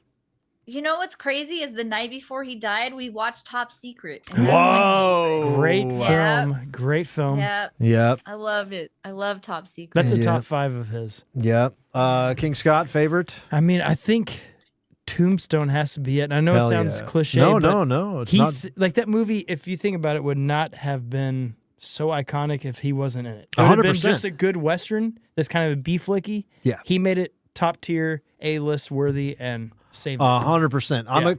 You know what's crazy is the night before he died, we watched Top Secret. Whoa. Great Yeah. film. Great film. Yeah, Yep. I loved it. I love Top Secret. That's a Yeah. top 5 of his. Yep. King Scott, favorite? I mean, I think Tombstone has to be it. And I know Hell it sounds yeah. cliche, No, but no. It's he's not. like that movie, if you think about it, would not have been so iconic if he wasn't in it. It would have been 100%. just a good Western that's kind of a B-flicky. Yeah. He made it top tier, A-list worthy, and saved it. 100%. I'm a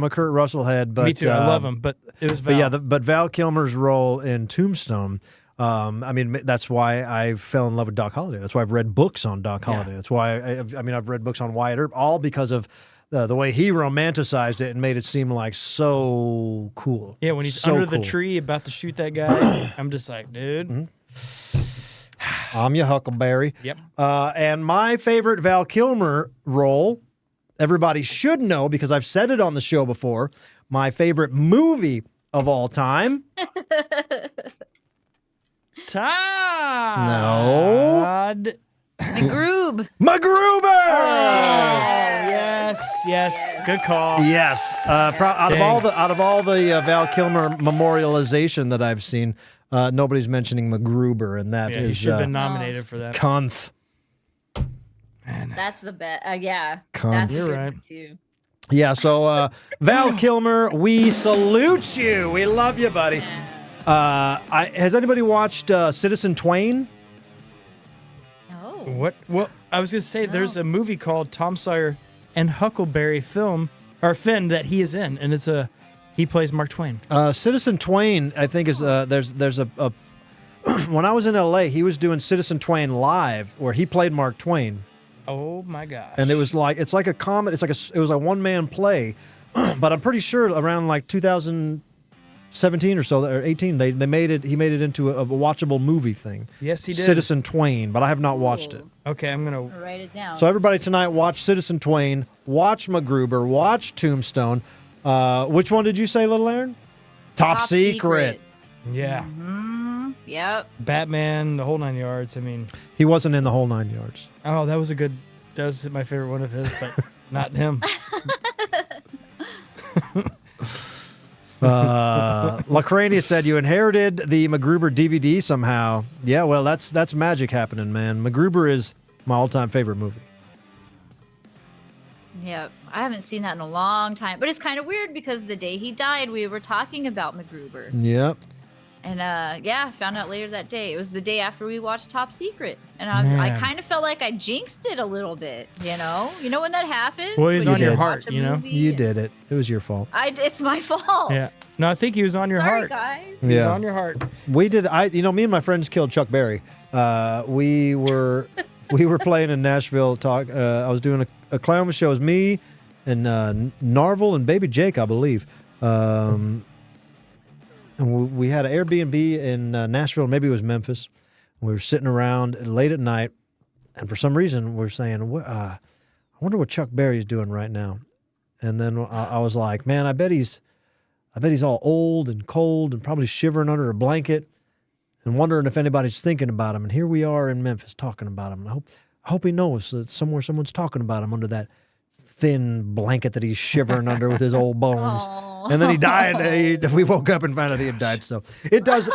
Kurt Russell head, but Me too. I love him, but it was Val. But yeah, but Val Kilmer's role in Tombstone. I mean, that's why I fell in love with Doc Holliday. That's why I've read books on Doc Holliday. That's why I've read books on Wyatt Earp, all because of the way he romanticized it and made it seem like so cool. Yeah, when he's So under the cool. tree about to shoot that guy, I'm just like, dude. I'm your Huckleberry. Yep. And my favorite Val Kilmer role, everybody should know because I've said it on the show before, my favorite movie of all time. Todd. No. McGroob. MacGruber! Yes. Good call. Yes. Out Dang. of all the Val Kilmer memorialization that I've seen, nobody's mentioning MacGruber, and that Yeah, is he should have been nominated for that. Cunth. That's the best. Yeah. Cunt. That's You're good right. one, too. Yeah, so Val Kilmer, we salute you. We love you, buddy. Has anybody watched Citizen Twain? No. What? Well, I was gonna say there's a movie called Tom Sawyer and Huckleberry Finn that he is in, and he plays Mark Twain. Citizen Twain, I think is there's a when I was in LA, he was doing Citizen Twain live where he played Mark Twain. Oh my gosh! And it was like it's like a comedy. It was a one-man play, but I'm pretty sure around like 2017 or so or 18, they made it. He made it into a watchable movie thing. Yes, he did. Citizen Twain, but I have not watched it. Okay, I'm gonna. I'll write it down. So everybody tonight, watch Citizen Twain, watch MacGruber, watch Tombstone. Which one did you say, Little Aaron? Top Secret. Yeah, Yep. Batman, the whole 9 yards. I mean, He wasn't in the whole 9 yards. oh, that was a good. That was my favorite one of his, but not him. Lacrania said you inherited the MacGruber DVD somehow. Yeah, well, that's magic happening, man. MacGruber is my all-time favorite movie. Yeah, I haven't seen that in a long time. But it's kind of weird because the day he died, we were talking about MacGruber. Yep. And yeah, found out later that day. It was the day after we watched Top Secret. And I Man. kind of felt like I jinxed it a little bit, you know? You know when that happens? Well, he's When on your watch heart, a you know? movie You and- did it. It was your fault. It's my fault. Yeah. No, I think he was on your Sorry, heart. guys. He was Yeah. on your heart. We did. Me and my friends killed Chuck Berry. We were playing in Nashville. I was doing a Clownvis show. It was me and Narvel and Baby Jake, I believe. And we had an Airbnb in Nashville. Maybe it was Memphis. We were sitting around late at night, and for some reason we're saying, "I wonder what Chuck Berry's doing right now." And then I was like, "Man, I bet he's all old and cold and probably shivering under a blanket and wondering if anybody's thinking about him." And here we are in Memphis talking about him. And I hope he knows that someone's talking about him under that thin blanket that he's shivering under with his old bones. Aw. And then he died. We woke up and found out he had died. So it does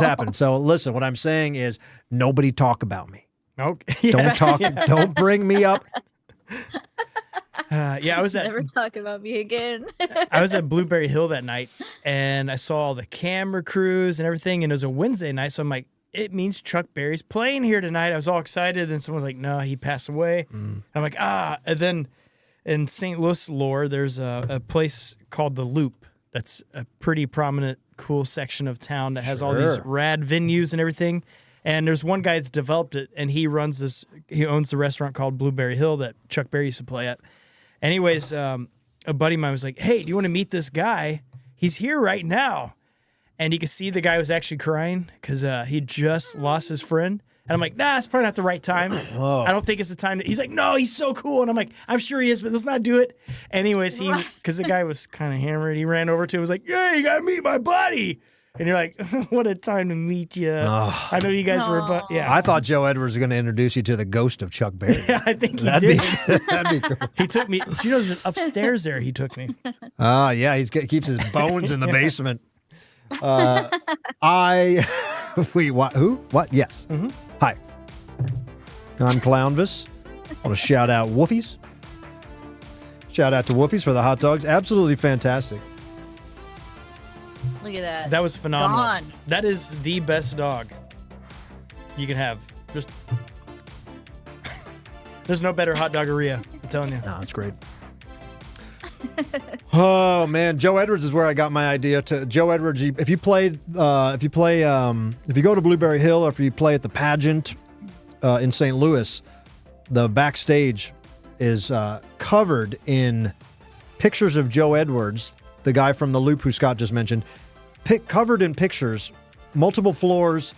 happen. So listen, what I'm saying is nobody talk about me. Okay. Don't talk. Don't bring me up. Yeah, I was at Never talk about me again. I was at Blueberry Hill that night, and I saw all the camera crews and everything, and it was a Wednesday night, so I'm like, it means Chuck Berry's playing here tonight. I was all excited, and someone's like, no, he passed away. And I'm like, and then in St. Louis lore, there's a place called The Loop that's a pretty prominent, cool section of town that has all these Sure. rad venues and everything. And there's one guy that's developed it, and he owns the restaurant called Blueberry Hill that Chuck Berry used to play at. Anyways, a buddy of mine was like, hey, do you want to meet this guy? He's here right now. And you could see the guy was actually crying because he just lost his friend. And I'm like, nah, it's probably not the right time. I don't think it's the time. He's like, no, he's so cool. And I'm like, I'm sure he is, but let's not do it. Anyways, because the guy was kind of hammered, he ran over to him and was like, yeah, you got to meet my buddy. And you're like, what a time to meet you. I know you guys were, but yeah. I thought Joe Edwards was going to introduce you to the ghost of Chuck Berry. Yeah, I think he That'd did. be cool. He took me, do you know, there's upstairs there he took me. Yeah, he keeps his bones in the basement. Who? What? Yes. Hi. I'm Clownvis. I want to shout out Woofies. Shout out to Woofies for the hot dogs. Absolutely fantastic. Look at that. That was phenomenal. Gone. That is the best dog you can have. Just there's no better hot doggeria. I'm telling you. No, it's great. Oh man, Joe Edwards is where I got my idea. To Joe Edwards, if you go to Blueberry Hill or if you play at the pageant in St. Louis, the backstage is covered in pictures of Joe Edwards, the guy from The Loop who Scott just mentioned, covered in pictures, multiple floors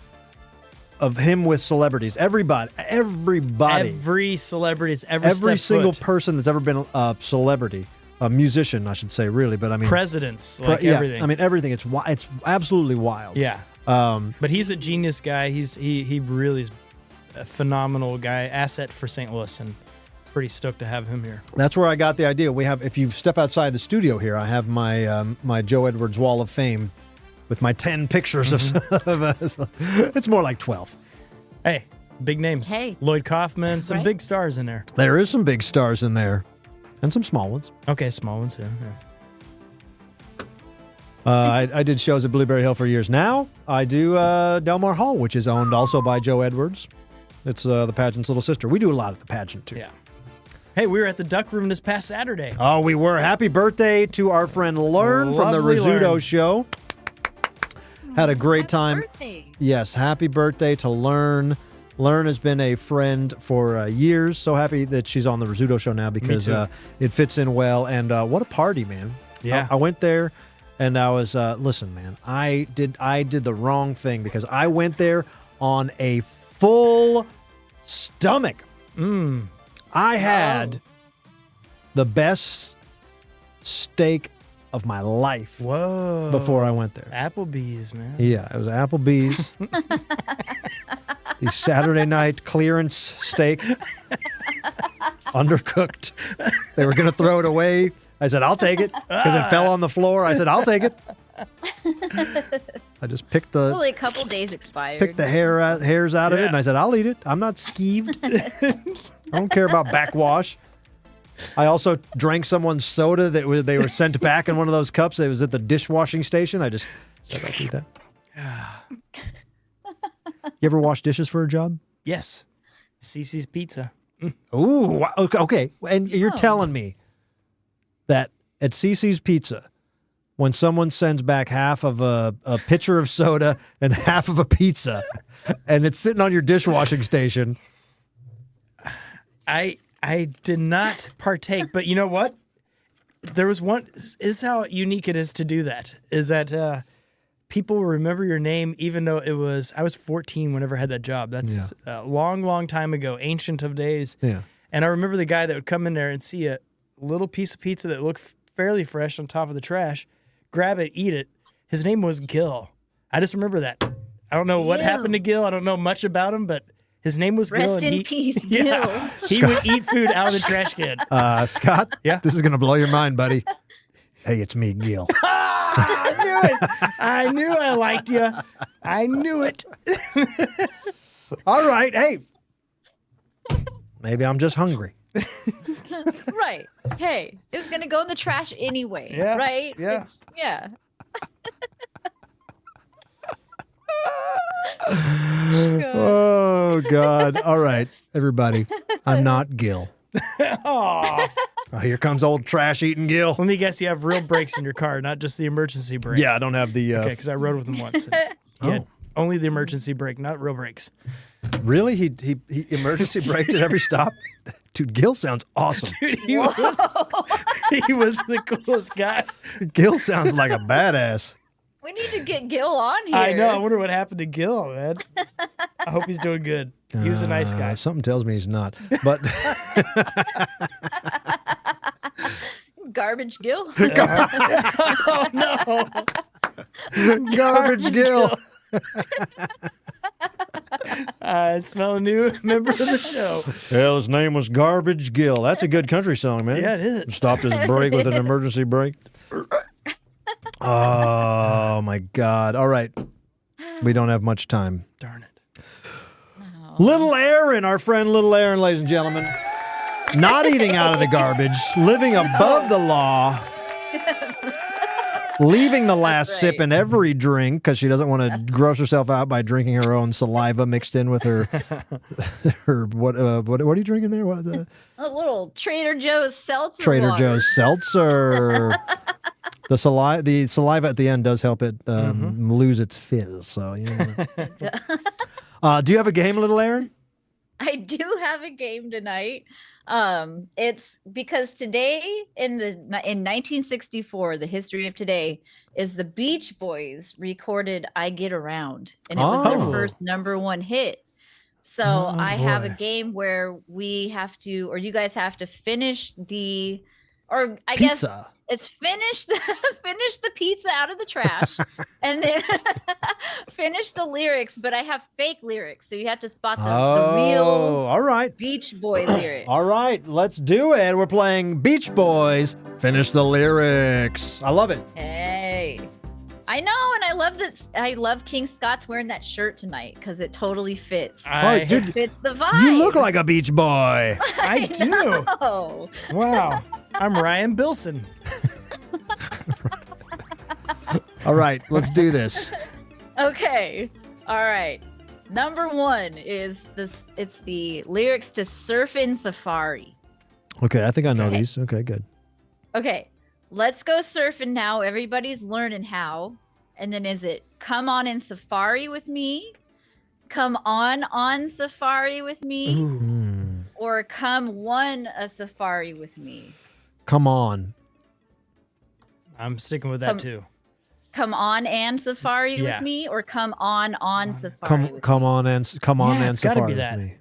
of him with celebrities. Everybody. Every celebrity, it's Every single person that's ever been a celebrity, a musician, I should say, really. But I mean, presidents, yeah, everything. I mean, everything. It's absolutely wild. Yeah. But he's a genius guy. He really is a phenomenal guy, asset for St. Louis, and pretty stoked to have him here. That's where I got the idea. We have, if you step outside the studio here, I have my my Joe Edwards Wall of Fame with my 10 pictures of it's more like 12. Hey, big names. Hey. Lloyd Kaufman, some Right. big stars in there. There is some big stars in there, and some small ones. Okay, small ones, yeah. I did shows at Blueberry Hill for years. Now I do Delmar Hall, which is owned also by Joe Edwards. It's the pageant's little sister. We do a lot at the pageant too. Yeah. Hey, we were at the Duck Room this past Saturday. Oh, we were. Happy birthday to our friend Learn from the Lovely Rizzuto Learn. Show. Had a great time. Birthday. Yes, happy birthday to Learn. Learn has been a friend for years. So happy that she's on the Rizzuto Show now because too. it fits in well. And what a party, man. Yeah. I went there and I was, listen, man, I did the wrong thing because I went there on a full stomach. I had the best steak of my life Whoa. before I went there. Applebee's, man. Yeah, it was Applebee's. The Saturday night clearance steak. Undercooked. They were going to throw it away. I said, I'll take it. Because it fell on the floor. I said, I'll take it. I just picked the Only a couple days expired. hairs out of it, Yeah. and I said, I'll eat it. I'm not skeeved. I don't care about backwash. I also drank someone's soda they were sent back in one of those cups. It was at the dishwashing station. I just said, I'll eat that. You ever wash dishes for a job? Yes. Cece's Pizza. Ooh, wow, okay. And you're Oh. telling me that at Cece's Pizza, when someone sends back half of a pitcher of soda and half of a pizza, and it's sitting on your dishwashing station. I did not partake, but you know what? There was one. This is how unique it is to do that. Is that people remember your name even though I was 14 whenever I had that job. That's a long, long time ago, ancient of days. Yeah. And I remember the guy that would come in there and see a little piece of pizza that looked fairly fresh on top of the trash, grab it, eat it. His name was Gil. I just remember that. I don't know what happened to Gil. I don't know much about him, but his name was Gil. Rest and in peace, Gil. Yeah, he would eat food out of the trash can. Scott? Yeah? This is going to blow your mind, buddy. Hey, it's me, Gil. I knew it. I knew I liked you. I knew it. All right. Hey. Maybe I'm just hungry. Right. Hey, it was gonna go in the trash anyway. Yeah, Right. yeah. Yeah. Oh, God. All right, everybody. I'm not Gil. Aw. Oh, here comes old trash-eating Gil. Let me guess, you have real brakes in your car, not just the emergency brake. Yeah, I don't have the... Okay, because I rode with him once. Yeah, only the emergency brake, not real brakes. Really? He emergency braked at every stop? Dude, Gil sounds awesome. Dude, he was the coolest guy. Gil sounds like a badass. We need to get Gil on here. I know. I wonder what happened to Gil, man. I hope he's doing good. He was a nice guy. Something tells me he's not. But Garbage Gil. Oh, no. Garbage Gil. I smell a new member of the show. Hell, his name was Garbage Gil. That's a good country song, man. Yeah, it is. Stopped his brake with an emergency brake. Oh, my God. All right. We don't have much time. Darn it. Little Aaron, our friend Little Aaron, ladies and gentlemen. Not eating out of the garbage, living above the law, leaving the last That's sip right. in every drink because she doesn't want to gross herself out by drinking her own saliva mixed in with her what are you drinking there? What A little Trader Joe's seltzer Trader water. Joe's seltzer. The saliva at the end does help it lose its fizz. So you know. Do you have a game, Little Aaron? I do have a game tonight. It's because today in 1964, the history of today is the Beach Boys recorded "I Get Around," and it was their Oh. first #1 hit. So Oh, I have a boy. game where we have to, or you guys have to finish the, or I guess Pizza. it's finish the pizza out of the trash and then finish the lyrics, but I have fake lyrics, so you have to spot the real all right. Beach Boy lyrics. All right, let's do it. We're playing Beach Boys. Finish the lyrics. I love it. Hey, I know, and I love that. I love King Scott's wearing that shirt tonight because it totally fits. Right, dude, It fits the vibe. you look like a beach boy. I do. Oh, Wow. I'm Ryan Bilson. All right, let's do this. okay. All right. #1 is this. It's the lyrics to "Surfin' Safari." Okay, I think I know Okay. these. Okay, good. Okay, let's go surfing now. Everybody's learning how. And then is it "Come on in safari with me"? "Come on safari with me"? Or "Come one a safari with me"? Come on. I'm sticking with that too. "Come on and safari Yeah. with me," or "Come on safari Come with come me"? on and come on Yeah, and it's gotta safari be with that. me.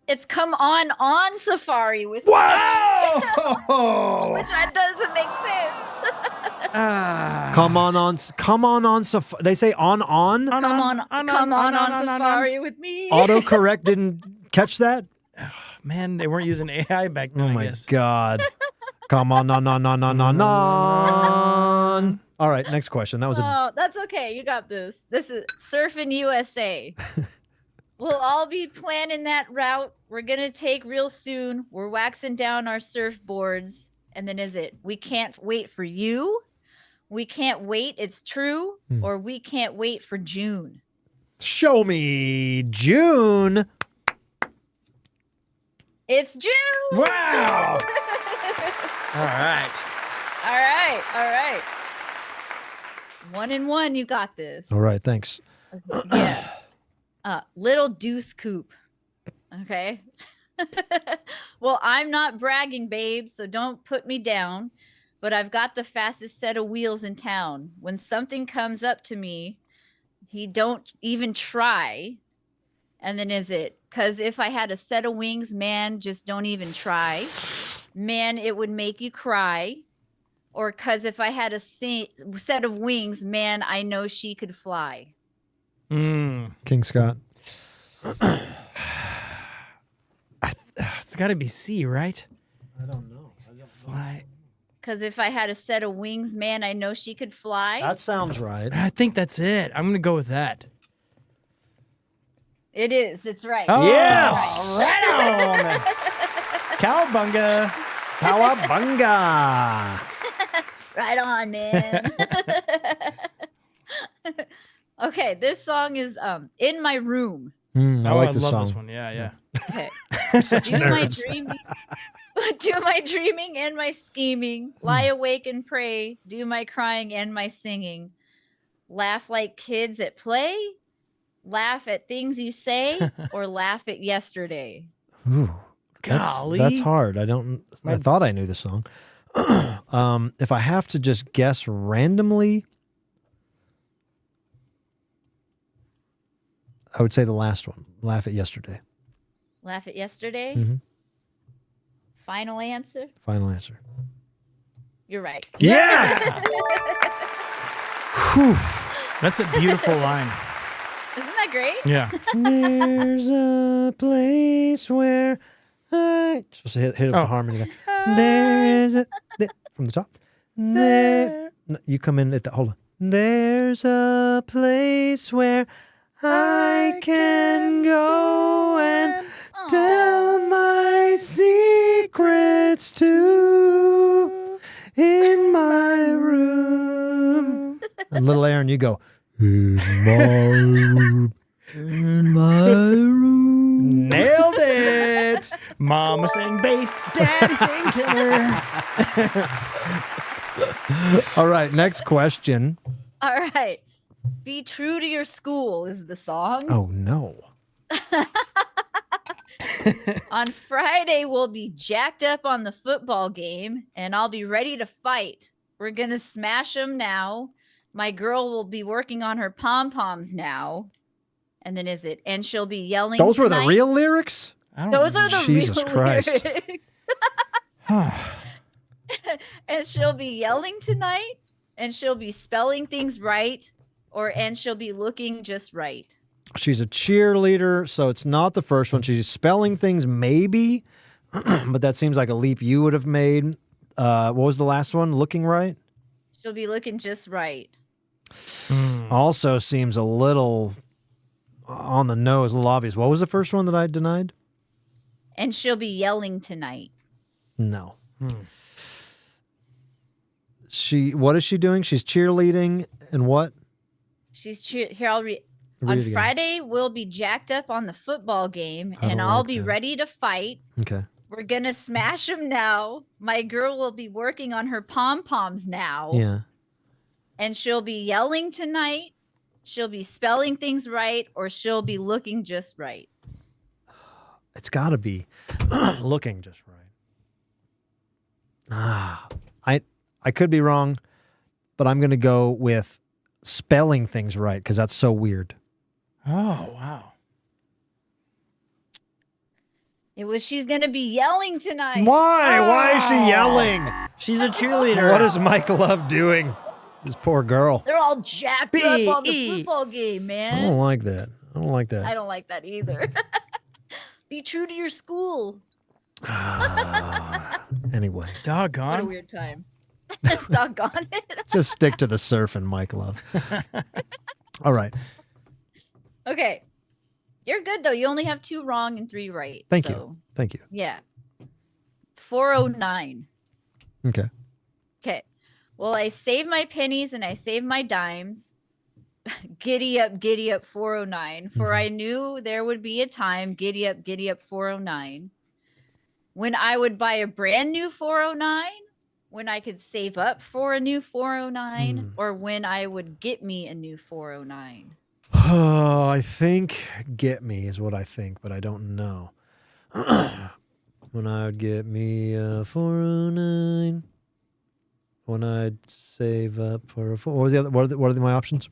It's "Come on safari with Oh! me," which doesn't make sense. Ah. Come on safari. They say on. Come on safari with me. Autocorrect didn't catch that. Man, they weren't using AI back then, Oh I my guess. God. Come on. All right, next question. That was a Oh, that's okay. You got this. This is Surfing USA. We'll all be planning that route. We're going to take real soon. We're waxing down our surfboards. And then is it, we can't wait for you? We can't wait. It's true. Or we can't wait for June. show me June. It's June. Wow. All right. All right. All right. 1 and 1. You got this. All right, thanks. Yeah. Little Deuce Coop. Okay. Well, I'm not bragging, babe, so don't put me down. But I've got the fastest set of wheels in town. When something comes up to me, he don't even try. And then is it, because if I had a set of wings, man, just don't even try. Man, it would make you cry. Or because if I had a set of wings, man, I know she could fly. King Scott. It's got to be C, right? I don't know. Fly. Because if I had a set of wings, man, I know she could fly. That sounds right. I think that's it. I'm going to go with that. It is. It's right. Oh, Yes! Right on. Cowabunga. Cowabunga. Right on, man. Okay, this song is In My Room. I like I this love song. this one. Yeah. Okay. Such Do my nerds. dreaming. Do my dreaming and my scheming. Lie awake and pray. Do my crying and my singing. Laugh like kids at play. Laugh at things you say or laugh at yesterday. Ooh, Golly. that's hard. I thought I knew the song. If I have to just guess randomly, I would say the last one. Laugh at yesterday. Laugh at yesterday. Mhm. Final answer. Final answer. You're right. Yes. Whew. That's a beautiful line. Isn't that great? Yeah. There's a place where I supposed to hit it with the harmony. There. There's a from the top. There. No, you come in at the hold on. There's a place where I can go and tell my secrets to in my room. And little Aaron, you go. In my room. In my room. Nailed it. Mama sang bass, daddy sang tenor. All right, next question. All right. Be true to your school is the song. Oh no. On Friday, we'll be jacked up on the football game, and I'll be ready to fight. We're going to smash them now. My girl will be working on her pom-poms now. And then is it, and she'll be yelling Those were the tonight. real lyrics? Those are the Jesus real Christ. lyrics. And she'll be yelling tonight, and she'll be spelling things right, and she'll be looking just right. She's a cheerleader, so it's not the first one. She's spelling things maybe, but that seems like a leap you would have made. What was the last one? Looking right? She'll be looking just right. Also seems a little on the nose, a little obvious. What was the first one that I denied? And she'll be yelling tonight. No. What is she doing? She's cheerleading and what? She's here. I'll read. Read On it again. Friday, we'll be jacked up on the football game, and don't I'll like be that. ready to fight. Okay. We're gonna smash them now. My girl will be working on her pom-poms now. Yeah. And she'll be yelling tonight. She'll be spelling things right, or she'll be looking just right. It's got to be looking just right. I could be wrong, but I'm going to go with spelling things right because that's so weird. Oh, wow. She's gonna be yelling tonight. Why? Why is she yelling? She's a cheerleader. What is Mike Love doing? This poor girl. They're all jacked up on the B.E. football game, I man. don't like that. I don't like that. I don't like that either. Be true to your school. Anyway. What a Doggone. weird time. Doggone it. Just stick to the surfing, Mike Love. All right. Okay. You're good, though. You only have 2 wrong and 3 right. Thank you. Thank you. Yeah. 409. Okay. Okay. Well, I save my pennies and I save my dimes. Giddy up, 409. For I knew there would be a time, giddy up, 409. When I would buy a brand new 409, when I could save up for a new 409, or when I would get me a new 409. Oh, I think get me is what I think, but I don't know. When I would get me a 409, when I'd save up for a what was the other? What are my options?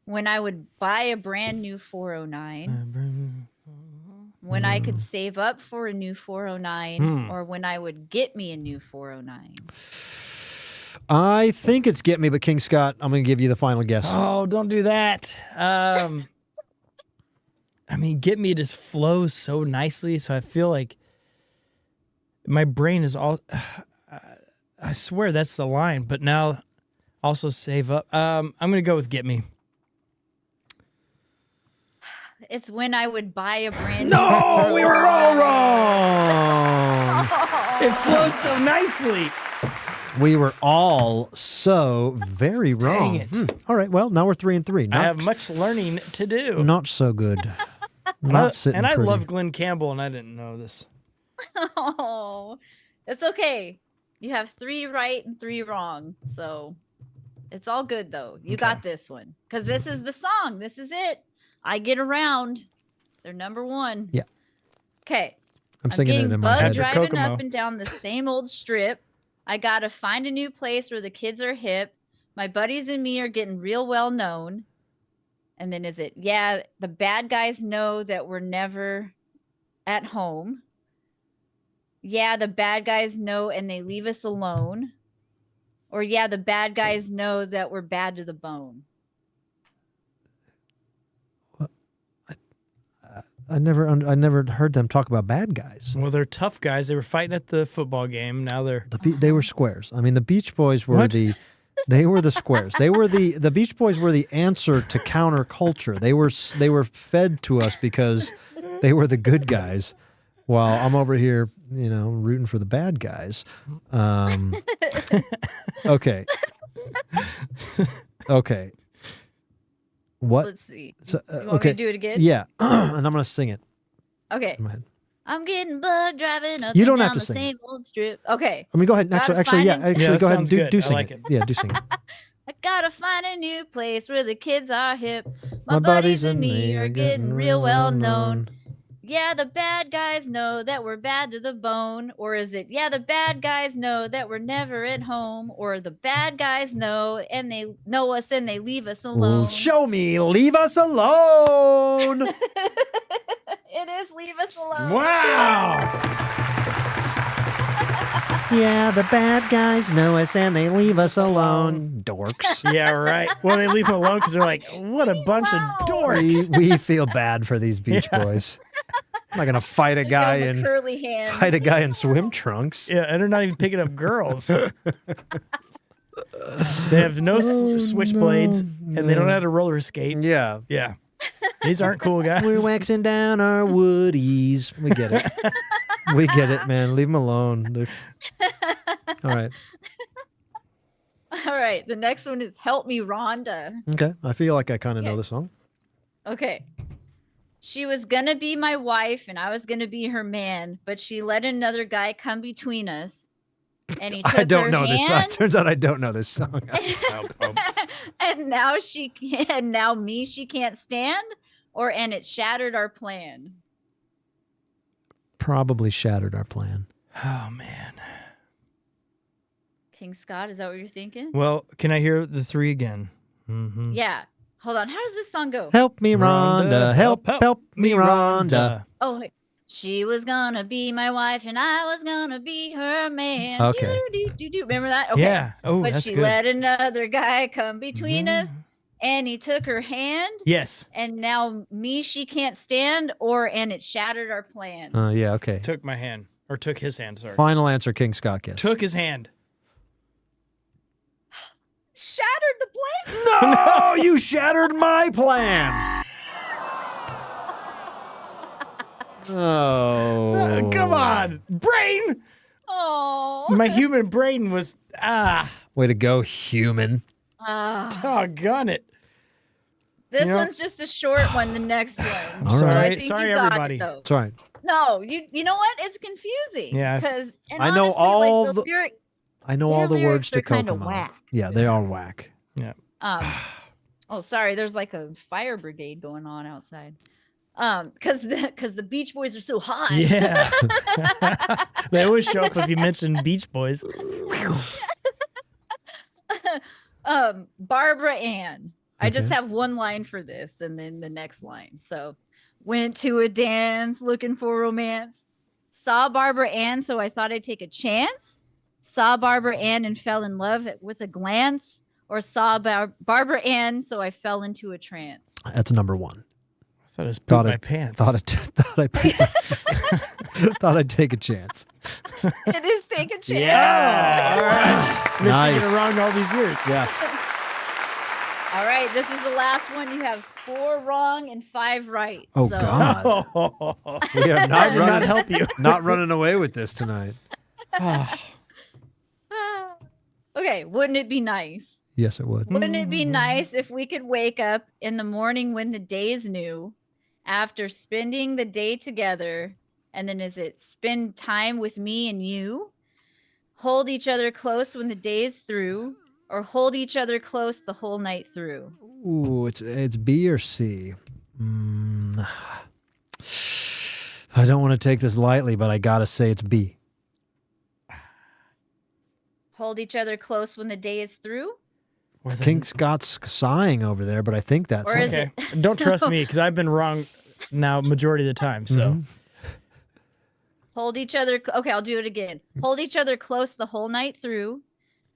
When I would buy a brand new 409, when I could save up for a new 409, or when I would get me a new 409. I think it's get me, but King Scott, I'm going to give you the final guess. Oh, don't do that. I mean, get me just flows so nicely, so I feel like my brain is all. I swear that's the line, but now also save up. I'm going to go with get me. It's when I would buy a brand No, new we were all wrong. It flowed so nicely. We were all so very wrong. Dang it. All right, well, now we're 3 and 3. I have much learning to do. Not so good. Not sitting and I pretty. love Glenn Campbell, and I didn't know this. Oh, it's okay. You have 3 right and 3 wrong. So it's all good, though. You got this one. Because this is the song. This is it. I Get Around. They're number 1. Yeah. Okay. I'm singing getting it in my head. driving Kokomo. up and down the same old strip. I got to find a new place where the kids are hip. My buddies and me are getting real well known. And then is it, yeah, the bad guys know that we're never at home. Yeah, the bad guys know and they leave us alone. Or yeah, the bad guys know that we're bad to the bone. I never heard them talk about bad guys. Well, they're tough guys. They were fighting at the football game. Now they're They were squares. I mean, the Beach Boys were What? they were the squares. They were the Beach Boys were the answer to counterculture. They were fed to us because they were the good guys, while I'm over here, rooting for the bad guys. Okay. Okay. What? Let's see. So, You want okay. me to do it again? Yeah, and I'm gonna sing it Okay. in my head. I'm getting bugged driving up You and don't down have to the sing same old strip. Okay. I mean, go ahead. Gotta Actually, yeah. find it. Yeah, Actually, that go ahead and sounds do good. I sing like it. it. Yeah, do sing it. I gotta find a new place where the kids are hip. My My buddies and me are getting real well known. Yeah, the bad guys know that we're bad to the bone. Or is it, yeah, the bad guys know that we're never at home. Or the bad guys know and they know us and they leave us alone. Show me, leave us alone. It is leave us alone. wow. Yeah, the bad guys know us and they leave us alone. Dorks. Yeah, right. Well, they leave them alone because they're like, what a bunch Wow. of dorks. we feel bad for these Beach Boys. I'm not gonna fight a guy Give 'em a in curly hand. fight a guy in swim trunks. Yeah, and they're not even picking up girls. They have no switchblades, and they don't know how to roller skate. Yeah. Yeah. These aren't cool guys. We're waxing down our woodies. We get it. We get it, man. Leave them alone. All right. All right. The next one is Help Me, Rhonda. Okay. I feel like I kind of know the song. Okay. She was going to be my wife and I was going to be her man, but she let another guy come between us. And he took I don't her know this song. hand, Turns out I don't know this song. and now she can't stand, and it shattered our plan. Probably shattered our plan. Oh, man. King Scott, is that what you're thinking? Well, can I hear the 3 again? Mm-hmm. Yeah. Hold on. How does this song go? Help me, Rhonda. Help me, Rhonda. Oh, wait. She was gonna be my wife and I was gonna be her man. Okay. Remember that? Okay. Yeah. Oh, But that's she good. let another guy come between us and he took her hand Yes. and now she can't stand and it shattered our plan. Yeah, okay. Took my hand. Or took his hand, sorry. Final answer, King Scott, guess. Took his hand. No, you shattered my plan. Oh. Come on. Brain! Oh. My human brain was, Way to go, human. doggone it. This You know- one's just a short one. The next one. All So I right. think Sorry, you got everybody. it, though. That's right. No, you know what? It's confusing. Yeah, because I know all the- lyric, I know Their all the words lyrics to are kinda Kokomo. whack. Yeah, they are whack. Yeah. Oh, sorry. There's like a fire brigade going on outside. Because the Beach Boys are so hot. Yeah. They always show up if you mention Beach Boys. Barbara Ann. I just Okay. have one line for this, and then the next line. So, went to a dance looking for romance. Saw Barbara Ann, so I thought I'd take a chance. Saw Barbara Ann and fell in love with a glance. Or saw Barbara Ann, so I fell into a trance. That's number one. I thought it was Thought poop my it- pants. Thought I'd take a chance. It is take a chance. Yeah. All right. Been Nice. singing it wrong all these years. Yeah. All right, this is the last one. You have 4 wrong and 5 right. Oh, so, God. We are I not did not running, help you. not running away with this tonight. Okay, wouldn't it be nice? Yes, it would. Wouldn't it be nice if we could wake up in the morning when the day's new, after spending the day together, and then is it spend time with me and you? Hold each other close when the day is through, or hold each other close the whole night through? Ooh, it's B or C. I don't want to take this lightly, but I gotta say it's B. Hold each other close when the day is through? King Scott's sighing over there, but I think that's Or it. is Okay. it? Don't trust me because I've been wrong now majority of the time. So Hold each other. Okay, I'll do it again. Hold each other close the whole night through,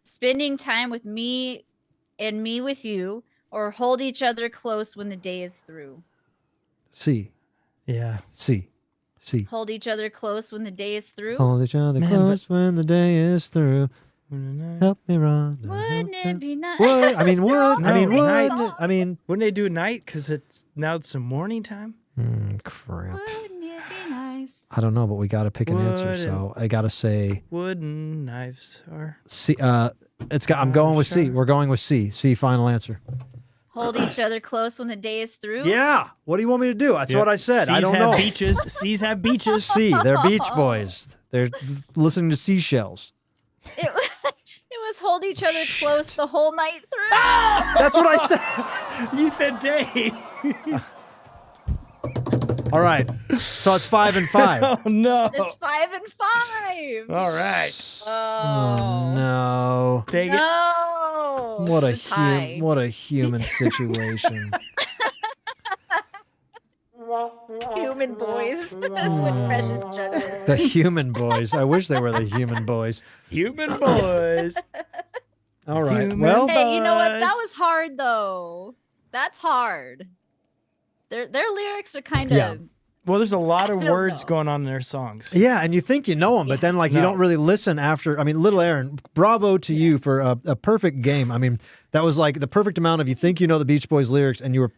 spending time with me and me with you, or hold each other close when the day is through. C. yeah. C. C. Hold each other close when the day is through. Hold each other Man, close when the day is through. Help me run. Wouldn't it be nice? Would. I mean, would. I mean, No, would. night. I mean, Wouldn't they do it night? Because it's some morning time. crap. Wouldn't it be nice? I don't know, but we got to pick an answer. So I got to say Wooden knives are. C. I'm going with C. sure. We're going with C. C. Final answer. Hold each other close when the day is through. Yeah. What do you want me to do? That's what I said. I Seas don't have know. beaches. Seas have beaches. C. They're Beach Boys. They're listening to seashells. It was hold each other close the whole night through. That's what I said. You said day. All right. So it's 5 and 5. Oh no. It's 5 and 5. All right. Oh no. Take it. No. What a We're tied. what a human situation. Human boys. That's what Precious Judd is. The human boys. I wish they were the human boys. Human boys. All right. Human Well, Hey, you know what? That Boys. was hard though. That's hard. Their lyrics are kind of Yeah. Well, there's a lot of I don't words know. going on in their songs. yeah, and you think you know them, but then like you No. don't really listen after. I mean, Little Aaron, bravo to you for a perfect game. I mean, that was like the perfect amount of you think you know the Beach Boys lyrics, and you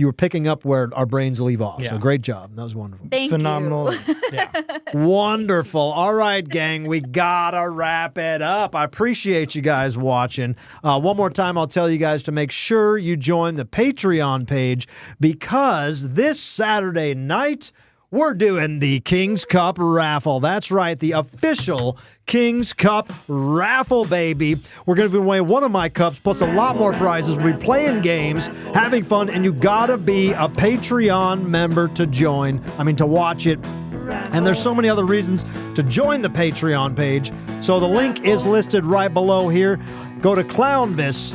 were picking up where our brains leave off. So Yeah. great job. That was wonderful. Thank Phenomenal. you. Yeah. Wonderful. All right, gang, we gotta wrap it up. I appreciate you guys watching. One more time, I'll tell you guys to make sure you join the Patreon page because this Saturday night, we're doing the King's Cup raffle. That's right, the official King's Cup raffle, baby. We're going to be away one of my cups plus a lot more prizes. We'll be playing games, having fun, and you gotta be a Patreon member to join. To watch it. And there's so many other reasons to join the Patreon page. So the link is listed right below here. Go to Clownvis,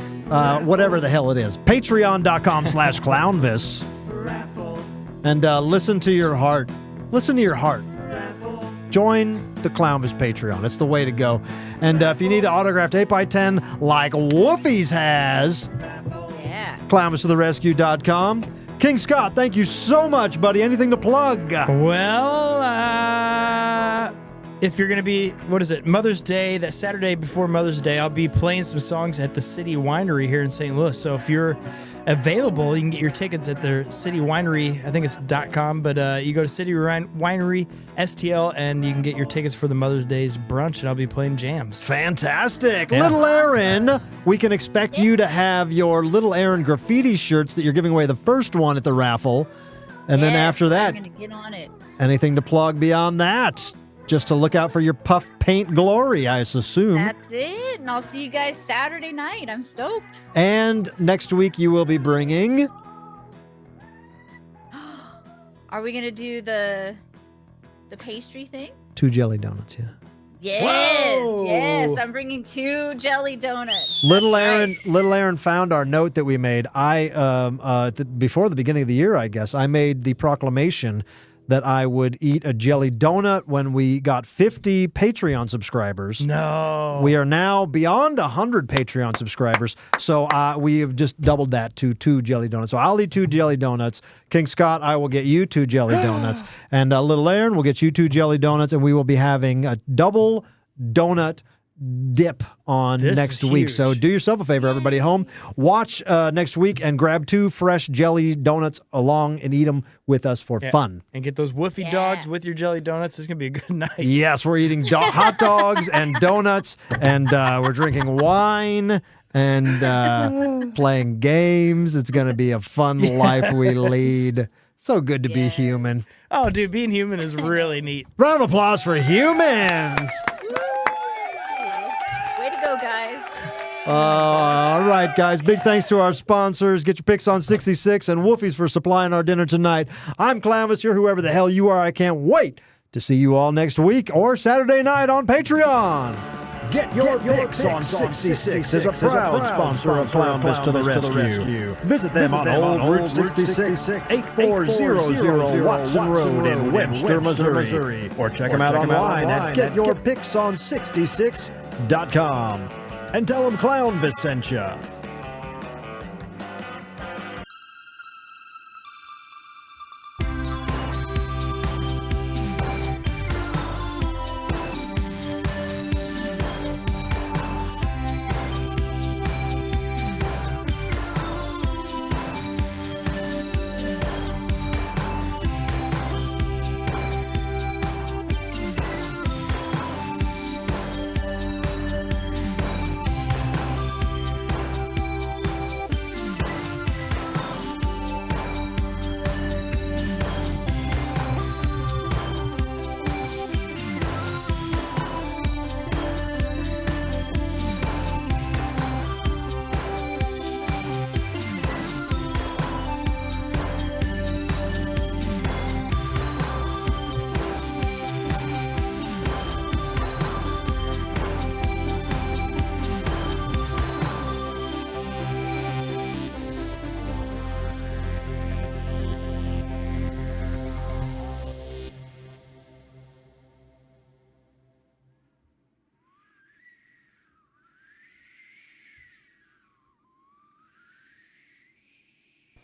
whatever the hell it is, patreon.com/Clownvis. And listen to your heart. Listen to your heart. Join the Clownvis Patreon. It's the way to go. And if you need an autographed 8x10 like Woofy's has, Yeah. clownvistotherescue.com. King Scott, thank you so much, buddy. Anything to plug? Well, if you're going to be, what is it, Mother's Day, that Saturday before Mother's Day, I'll be playing some songs at the City Winery here in St. Louis. So if you're available, you can get your tickets at their City Winery. I think it's .com, but you go to City Winery STL and you can get your tickets for the Mother's Day's brunch, and I'll be playing jams. Fantastic. Yeah. Little Aaron, we can expect you to have your Little Aaron graffiti shirts that you're giving away the first one at the raffle. And then after that, I'm going to get on it. anything to plug beyond that? Just to look out for your puff paint glory, I assume. That's it. And I'll see you guys Saturday night. I'm stoked. And next week you will be bringing... Are we going to do the pastry thing? 2 jelly donuts, yeah. Yes. Whoa. Yes. I'm bringing 2 jelly donuts. Little That's Aaron found our note that we made. Before the beginning of the year, I guess, I made the proclamation that I would eat a jelly donut when we got 50 Patreon subscribers. No. We are now beyond 100 Patreon subscribers, so we have just doubled that to 2 jelly donuts. So I'll eat 2 jelly donuts. King Scott, I will get you 2 jelly donuts. And Little Aaron will get you 2 jelly donuts, and we will be having a double donut dip on This next is week. huge. So do yourself a favor, everybody at home. Watch next week and grab 2 fresh jelly donuts along and eat them with us for fun. And get those woofy Yeah. dogs with your jelly donuts. It's going to be a good night. Yes, we're eating hot dogs and donuts, and we're drinking wine and playing games. It's going to be a fun life we lead. So good to be human. Oh, dude, being human is really neat. Round of applause for humans. Way to go, guys. All right, guys. Big thanks to our sponsors. Get your picks on 66 and Wolfies for supplying our dinner tonight. I'm Clownvis. You're whoever the hell you are. I can't wait to see you all next week or Saturday night on Patreon. Get your picks on 66 is a proud sponsor of Clownvis to the rescue. Visit them on Old Route 66, 8400 Watson Road in Webster, Missouri. Or check them out online at getyourpicks66.com. And tell them Clownvis sent ya.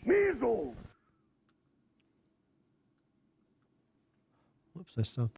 Measles! Whoops, I stopped.